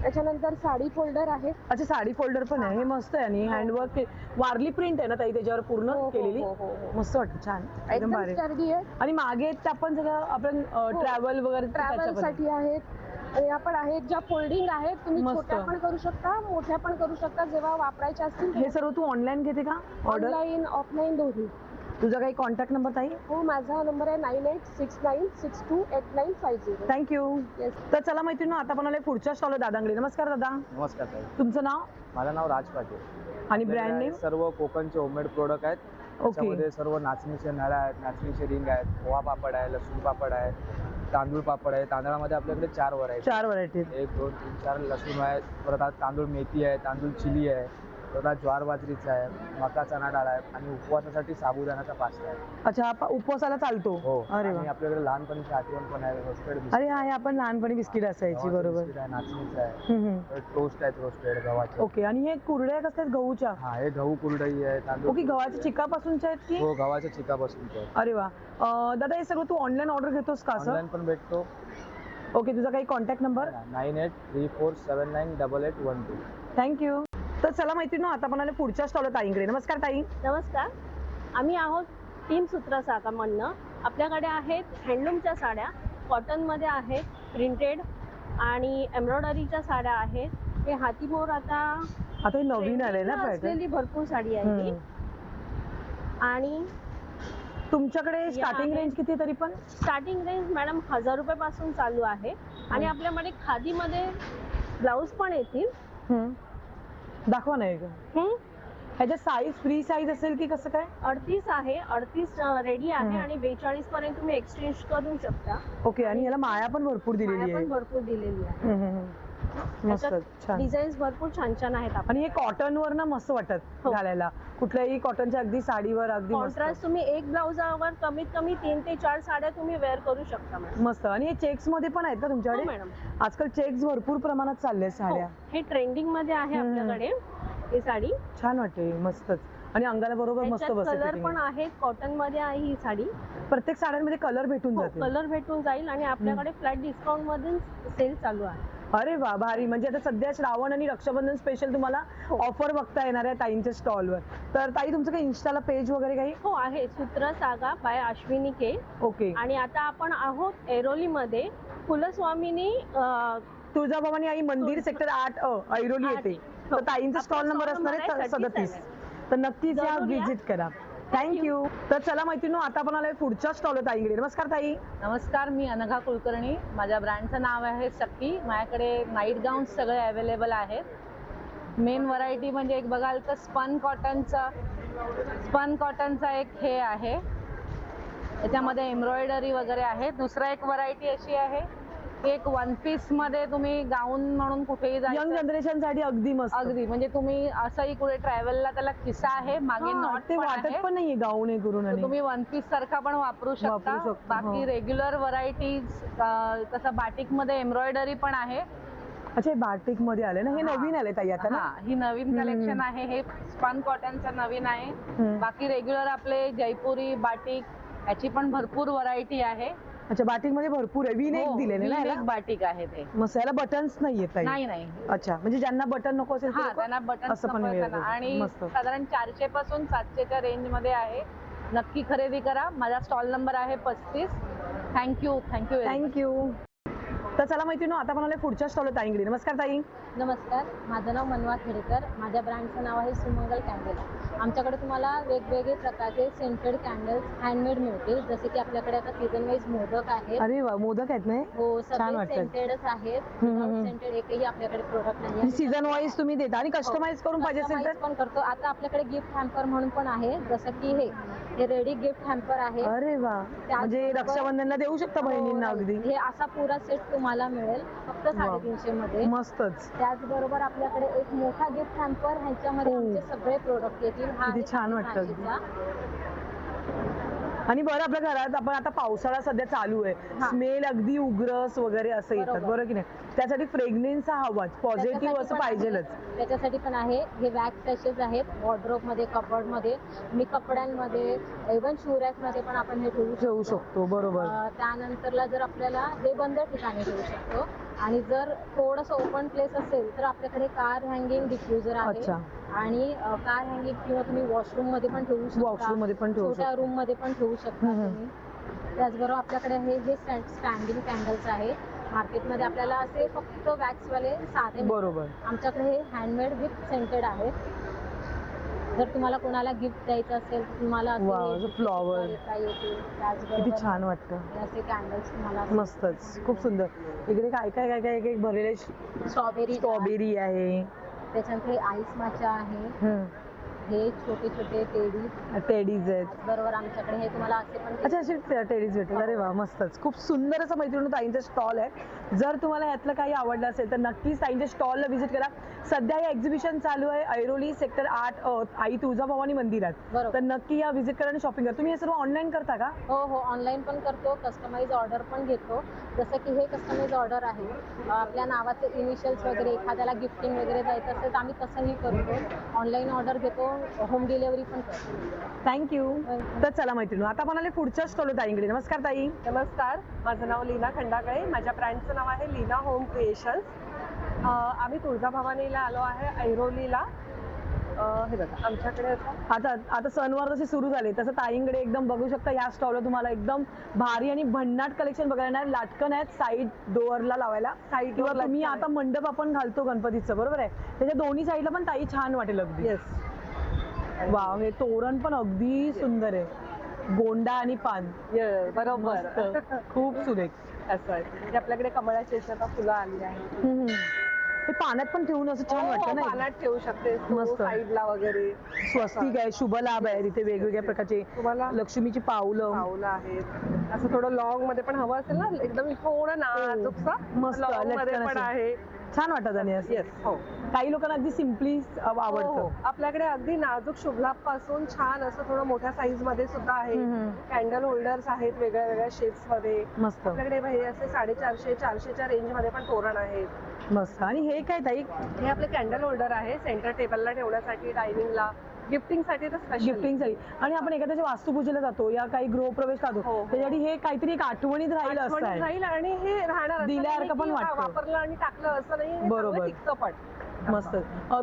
त्याच्यानंतर साडी फोल्डर आहे. अच्छा, साडी फोल्डर पण आहे. हे मस्त आहे. आणि हँडवर्क वारली प्रिंट आहे ना ताई त्याच्यावर पूर्ण केलेली. मस्त वाटतं, छान एकदम भारी. आणि मागे आपण सगळं आपण ट्रॅव्हल वगैरे ट्रॅव्हलसाठी आहेत. आणि आपण आहेत ज्या फोल्डिंग आहेत, तुम्ही छोट्या पण करू शकता, मोठ्या पण करू शकता जेव्हा वापरायचे असतील. हे सर्व तू ऑनलाईन घेते का? ऑनलाईन, ऑफलाईन दोन्ही. तुझा काही कॉन्टॅक्ट नंबर ताई? हो, माझा नंबर आहे 9869628950. थँक्यू. तर चला मैत्रिणी, आता पण आले पुढच्या स्टॉलवर दादांकडे. नमस्कार दादा. नमस्कार ताई. तुमचं नाव? माझं नाव राज पाटील. आणि ब्रँड नेम? सर्व कोकणचे होममेड प्रोडक्ट आहेत. त्याच्यामध्ये सर्व नाचणीचे नळ्या आहेत, नाचणीचे रिंग आहेत, पोहा पापड आहे, लसूण पापड आहे, तांदूळ पापड आहे. तांदळामध्ये आपल्याकडे 4 व्हरायटी. 4 व्हरायटी. 1, 2, 3, 4 लसूण आहेत. परत आज तांदूळ मेथी आहे, तांदूळ चिली आहे, परत ज्वार बाजरीचा आहे, मका चणा डाळ आहे आणि उपवासासाठी साबुदाण्याचा पास्ता आहे. अच्छा, उपवासाला चालतो. हो. अरे आणि आपल्याकडे लहानपणीची आठवण पण आहे, रोस्टेड बिस्किट. अरे हा, आपण लहानपणी बिस्किट असायची. बरोबर. नाचणीचं आहे, टोस्ट आहेत रोस्टेड गव्हाचे. ओके. आणि हे कुरड्या कसल्या आहेत? गहूच्या? हा, हे गहू कुरडई आहे. तांदूळ. ओके, गव्हाच्या चिकापासूनच्या आहेत की? हो, गव्हाच्या चिकापासूनचे आहेत. अरे वा. दादा, हे सर्व तू ऑनलाईन ऑर्डर घेतोस का? ऑनलाईन पण भेटतो. ओके, तुझा काही कॉन्टॅक्ट नंबर? 9834798812. थँक्यू. तर चला मैत्रिणी, आता आपण आले पुढच्या स्टॉलवर ताईंकडे. नमस्कार ताई. नमस्कार. आम्ही आहोत टीम सूत्र सागामधनं. आपल्याकडे आहेत हँडलूमच्या साड्या, कॉटनमध्ये आहेत, प्रिंटेड आणि एम्ब्रॉयडरीच्या साड्या आहेत. हे हातीमोर आता हे नवीन आले ना पॅटर्न, असलेली भरपूर साडी आहे ही. आणि तुमच्याकडे स्टार्टिंग रेंज किती तरी? पण स्टार्टिंग रेंज मॅडम 1000 रुपयापासून चालू आहे. आणि आपल्याकडे खादीमध्ये ब्लाऊज पण येतील. दाखवा ना एक. ह्याच्या साईज फ्री साईज असेल की कसं काय? 38 आहे, 38 रेडी आहे आणि 42 पर्यंत तुम्ही एक्सचेंज करू शकता. ओके. आणि याला माया पण भरपूर दिलेली आहे. भरपूर दिलेली आहे. मस्त, छान. डिझाईन्स भरपूर छान छान आहेत. आणि हे कॉटन वर ना मस्त वाटत घालायला, कुठल्याही कॉटनच्या अगदी साडीवर अगदी कॉन्ट्रास्ट. तुम्ही एक ब्लाउजावर कमीत कमी 3 ते 4 साड्या तुम्ही वेअर करू शकता. मस्त. आणि हे चेक्स मध्ये पण आहेत का तुमच्याकडे? मॅडम, आजकाल चेक्स भरपूर प्रमाणात चालले साड्या. हे ट्रेंडिंग मध्ये आहे आपल्याकडे. ही साडी छान वाटते, मस्तच. आणि अंगाला बरोबर मस्त बसते. कलर पण आहेत, कॉटन मध्ये आहे ही साडी. प्रत्येक साड्यांमध्ये कलर भेटून जाते. कलर भेटून जाईल. आणि आपल्याकडे फ्लॅट डिस्काउंट मध्ये सेल चालू आहे. अरे वा, भारी. म्हणजे आता सध्या श्रावण आणि रक्षाबंधन स्पेशल तुम्हाला ऑफर बघता येणार आहे ताईंच्या स्टॉलवर. तर ताई, तुमचं काही इन्स्टाला पेज वगैरे काही? हो आहे, सूत्र सागा बाय अश्विनी के. ओके. आणि आता आपण आहोत ऐरोली मध्ये, कुलस्वामिनी तुळजाभवानी आई मंदिर सेक्टर 8 ऐरोली येते. तर ताईंचा स्टॉल नंबर असणार आहे 37. तर नक्कीच या व्हिजिट करा. थँक्यू. तर चला मैत्रिणी, आता आपण आलोय पुढच्या स्टॉलवर ताईंकडे. नमस्कार ताई. नमस्कार, मी अनघा कुलकर्णी. माझ्या ब्रँडचं नाव आहे सखी. माझ्याकडे नाईट गाऊन्स सगळे अवेलेबल आहेत. मेन व्हरायटी म्हणजे एक बघाल तर स्पन कॉटनचा एक हे आहे, त्याच्यामध्ये एम्ब्रॉयडरी वगैरे आहे. दुसरा एक व्हरायटी अशी आहे, एक वन पीस मध्ये तुम्ही गाऊन म्हणून कुठेही जायचं, यंग जनरेशन साठी अगदी मस्त. अगदी म्हणजे तुम्ही असंही कुठे ट्रॅव्हलला त्याला खिसा आहे, मागे नॉट ते वाटत पण नाहीये गाऊन आहे करून. तुम्ही वन पीस सारखा पण वापरू शकता. बाकी रेग्युलर व्हरायटीज, तसं बाटिक मध्ये एम्ब्रॉयडरी पण आहे. अच्छा, बाटिक मध्ये आले ना, हे नवीन आले ताई आता ना? ही नवीन कलेक्शन आहे. हे स्पन कॉटनचं नवीन आहे. बाकी रेग्युलर आपले जयपुरी बाटिक याची पण भरपूर व्हरायटी आहे. अच्छा, बाटिक मध्ये भरपूर आहे. V-neck दिलेले ना? V-neck बाटिक आहे ते. मग याला बटन्स नाहीये ताई? नाही. अच्छा, म्हणजे ज्यांना बटन नको असेल त्यांना बटन असं पण मिळेल. आणि साधारण 400 पासून 700च्या रेंज मध्ये आहे. नक्की खरेदी करा. माझा स्टॉल नंबर आहे 35. थँक्यू. तर चला मैत्रिणी, आता आपण आलोय पुढच्या स्टॉलवर ताईंकडे. नमस्कार ताई. नमस्कार, माझं नाव मनवा खेडेकर. माझ्या ब्रँडचं नाव आहे सुमंगल कॅन्डल. आमच्याकडे तुम्हाला वेगवेगळे प्रकारचे सेंटेड कॅन्डल्स हँडमेड मिळतील. जसे की आपल्याकडे आता सीझन वाईज मोदक आहेत. अरे वा, मोदक आहेत ना? हो, सगळे सेंटेडच आहेत. सेंटेड एकही आपल्याकडे प्रोडक्ट नाही. सीझन वाईज तुम्ही देता आणि कस्टमाइज करून पाहिजे असेल तर पण करतो. आता आपल्याकडे गिफ्ट हॅम्पर म्हणून पण आहे, जसं की हे रेडी गिफ्ट हॅम्पर आहे. अरे वा, म्हणजे रक्षाबंधनला देऊ शकता बहिणींना अगदी. हे असा पुरा सेट तुम्हाला मिळेल फक्त 350 मध्ये. मस्तच. त्याचबरोबर आपल्याकडे एक मोठा गिफ्ट हॅम्पर, ह्याच्यामध्ये आमचे सगळे प्रोडक्ट येतील. किती छान वाटतं. आणि बरं, आपल्या घरात आपण आता पावसाळा सध्या चालू आहे, स्मेल अगदी उग्रस वगैरे असं येतात, बरोबर की नाही? त्यासाठी फ्रेग्रन्स हा हवाच, पॉझिटिव्ह असं पाहिजेलच. त्याच्यासाठी पण आहे. हे वॅक्स सॅशेस आहेत. वॉर्डरोब मध्ये, कपबोर्ड मध्ये, मी कपड्यांमध्ये, इव्हन शू रॅक मध्ये पण आपण हे ठेवू शकतो. बरोबर. त्यानंतरला जर आपल्याला हे बंद ठिकाणी ठेवू शकतो. आणि जर थोडंसं ओपन प्लेस असेल तर आपल्याकडे कार हँगिंग डिफ्युजर आहे. आणि कार हँगिंग किंवा तुम्ही वॉशरूम मध्ये पण ठेवू शकता. वॉशरूम मध्ये पण ठेवू शकता. छोट्या रूम मध्ये पण ठेवू शकता तुम्ही. त्याचबरोबर आपल्याकडे हे स्टँडिंग कॅन्डल्स आहेत. मार्केटमध्ये आपल्याला असे फक्त वॅक्सवाले साधे, बरोबर. आमच्याकडे हे हँडमेड विथ सेंटेड आहेत. जर तुम्हाला कोणाला गिफ्ट द्यायचं असेल तर तुम्हाला फ्लॉवर किती छान वाटतं. असे कॅन्डल्स तुम्हाला मस्तच, खूप सुंदर. इकडे काय काय काय काय भरलेले स्ट्रॉबेरी आहे. त्याच्यानंतर आईस माचा आहे. हे छोटे छोटे टेडीज आहेत. बरोबर, आमच्याकडे हे तुम्हाला असे पण. अच्छा, असे टेडीज भेटेल. अरे वा, मस्तच. खूप सुंदर असं मैत्रिणी ताईंचा स्टॉल आहे. जर तुम्हाला यातलं काही आवडलं असेल तर नक्कीच ताईंच्या स्टॉलला व्हिजिट करा. सध्या हे एक्झिबिशन चालू आहे ऐरोली सेक्टर 8 आई तुळजाभवानी मंदिरात. तर नक्की या व्हिजिट करा आणि शॉपिंग करा. तुम्ही हे सर्व ऑनलाईन करता का? हो, ऑनलाईन पण करतो. कस्टमाइज ऑर्डर पण घेतो. जसं की हे कस्टमाइज ऑर्डर आहे. आपल्या नावाचे इनिशियल्स वगैरे, एखाद्याला गिफ्टिंग वगैरे द्यायचं असेल तर आम्ही तसंही करतो. ऑनलाईन ऑर्डर घेतो, होम डिलिव्हरी पण करतो. थँक्यू. तर चला मैत्रिणी, आता आपण आले पुढच्या स्टॉल ताईंकडे. नमस्कार ताई. नमस्कार, माझं नाव लीना खंडाकळे. माझ्या ब्रँडचं नाव आहे लीना होम क्रिएशन्स. आम्ही तुळजाभवानीला आलो आहे, ऐरोलीला. हे बघा आमच्याकडे असं आता सणवार जसे सुरू झाले तसं ताईंकडे एकदम बघू शकता या स्टॉलवर तुम्हाला एकदम भारी आणि भन्नाट कलेक्शन बघायला येणार. लाटकन आहेत साईड डोअरला लावायला, किंवा तुम्ही आता मंडप आपण घालतो गणपतीचं, बरोबर आहे, त्याच्या दोन्ही साईडला पण ताई छान वाटेल अगदी. वाव, हे तोरण पण अगदी सुंदर आहे, गोंडा आणि पान. बरोबर, खूप सुरेख असं आहे. म्हणजे आपल्याकडे कमळाची आता फुलं आली आहेत. हे पाण्यात पण ठेवून असं छान वाटतं ना, पाण्यात ठेवू शकते मस्त साईडला वगैरे. स्वस्तिक आहे, शुभ लाभ आहे, तिथे वेगवेगळ्या प्रकारचे तुम्हाला लक्ष्मीची पावलं आहेत. असं थोडं लॉंग मध्ये पण हवं असेल ना, एकदम थोडं नाजूकसा मस्त लॉंग मध्ये पण आहे, छान वाटत. आणि हो, काही लोकांना अगदी सिम्पली आवडतं. आपल्याकडे अगदी नाजूक शुभलाभ पासून छान असं थोडं मोठ्या साईज मध्ये सुद्धा आहे. कॅन्डल होल्डर्स आहेत वेगळ्या वेगळ्या शेप्स मध्ये. मस्त. आपल्याकडे हे असे 450-400च्या रेंज मध्ये पण तोरण आहेत. मस्त. आणि हे काय ताई? हे आपले कॅन्डल होल्डर आहे, सेंटर टेबलला ठेवण्यासाठी, डायनिंगला, गिफ्टिंग साठी तर स्पेशल. गिफ्टिंग साठी. आणि आपण एखाद्याच्या वास्तुपूजेला जातो या काही गृहप्रवेश जातो, त्याच्यासाठी हे काहीतरी एक आठवणीत राहील असं आहे. आणि हे राहणार दिल्यासारखं पण वाटतं, वापरलं आणि टाकलं असं नाही. बरोबर, पण मस्त.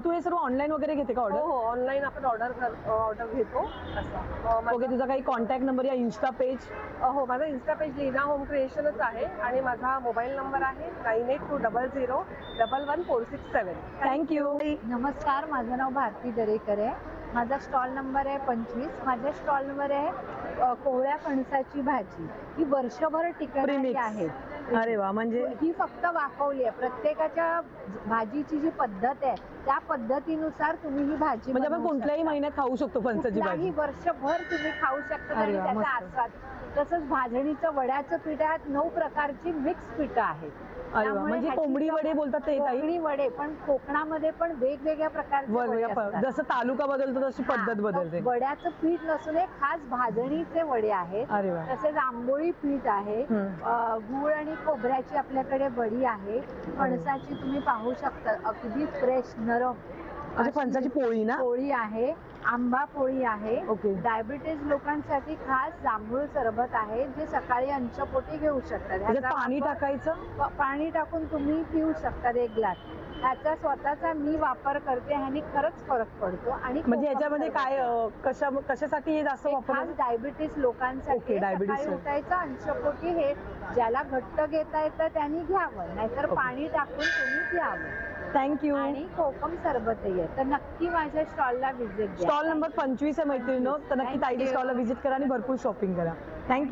तू हे सर्व ऑनलाईन वगैरे घेते का ऑर्डर? हो, ऑनलाईन आपण ऑर्डर घेतो. ओके, तुझा काही कॉन्टॅक्ट नंबर या इन्स्टा पेज? हो, माझा इन्स्टा पेज लीना होम क्रिएशनच आहे आणि माझा मोबाईल नंबर आहे 9820011467. थँक्यू. नमस्कार, माझं नाव भारती दरेकर आहे. माझा स्टॉल नंबर आहे 25. माझ्या स्टॉल नंबर आहे कोवळ्या फणसाची भाजी. ही वर्षभर टिकणारी आहे. अरे वा, म्हणजे ही फक्त वाफवली आहे. प्रत्येकाच्या भाजीची जी पद्धत आहे त्या पद्धतीनुसार तुम्ही ही भाजी म्हणजे आपण कुठल्याही महिन्यात खाऊ शकतो फणसाची भाजी. वर्षभर तुम्ही खाऊ शकता आणि त्याचा आस्वाद. तसंच भाजणीचं वड्याचं पीठ आहे. 9 प्रकारची मिक्स पीठ आहेत. म्हणजे कोंबडी वडे बोलतात ते ताई? कोकणी वडे, पण कोकणामध्ये पण वेगवेगळ्या प्रकारचे जसं तालुका बदलतो तशी पद्धत बदलते. वड्याचं पीठ नसून हे खास भाजणीचे वडे आहेत. तसेच आंबोळी पीठ आहे. गुळ आणि खोबऱ्याची आपल्याकडे वडी आहे. फणसाची तुम्ही पाहू शकता अगदी फ्रेश नरम फणसाची पोळी ना, पोळी आहे. आंबा पोळी आहे. डायबिटीज लोकांसाठी खास जांभूळ सरबत आहे, जे सकाळी अंशपोटी घेऊ शकतात. पाणी टाकायचं, पाणी टाकून तुम्ही पिऊ शकता 1 ग्लास. ह्याचा स्वतःचा मी वापर करते, ह्याने खरंच फरक पडतो. आणि म्हणजे याच्यामध्ये काय कशासाठी हे जास्त वापर? डायबिटीस लोकांसाठी सकाळी उठायचं अंशपोटी. हे ज्याला घट्ट घेता येतं त्यांनी घ्यावं, नाहीतर पाणी टाकून तुम्ही घ्यावं. थँक्यू. आणि कोकम सरबत आहे, तर नक्की माझ्या स्टॉलला व्हिजिट द्या. स्टॉल नंबर 25 आहे मैत्रिणी, तर नक्की ताईच्या स्टॉलला व्हिजिट करा आणि भरपूर शॉपिंग करा. थँक्यू.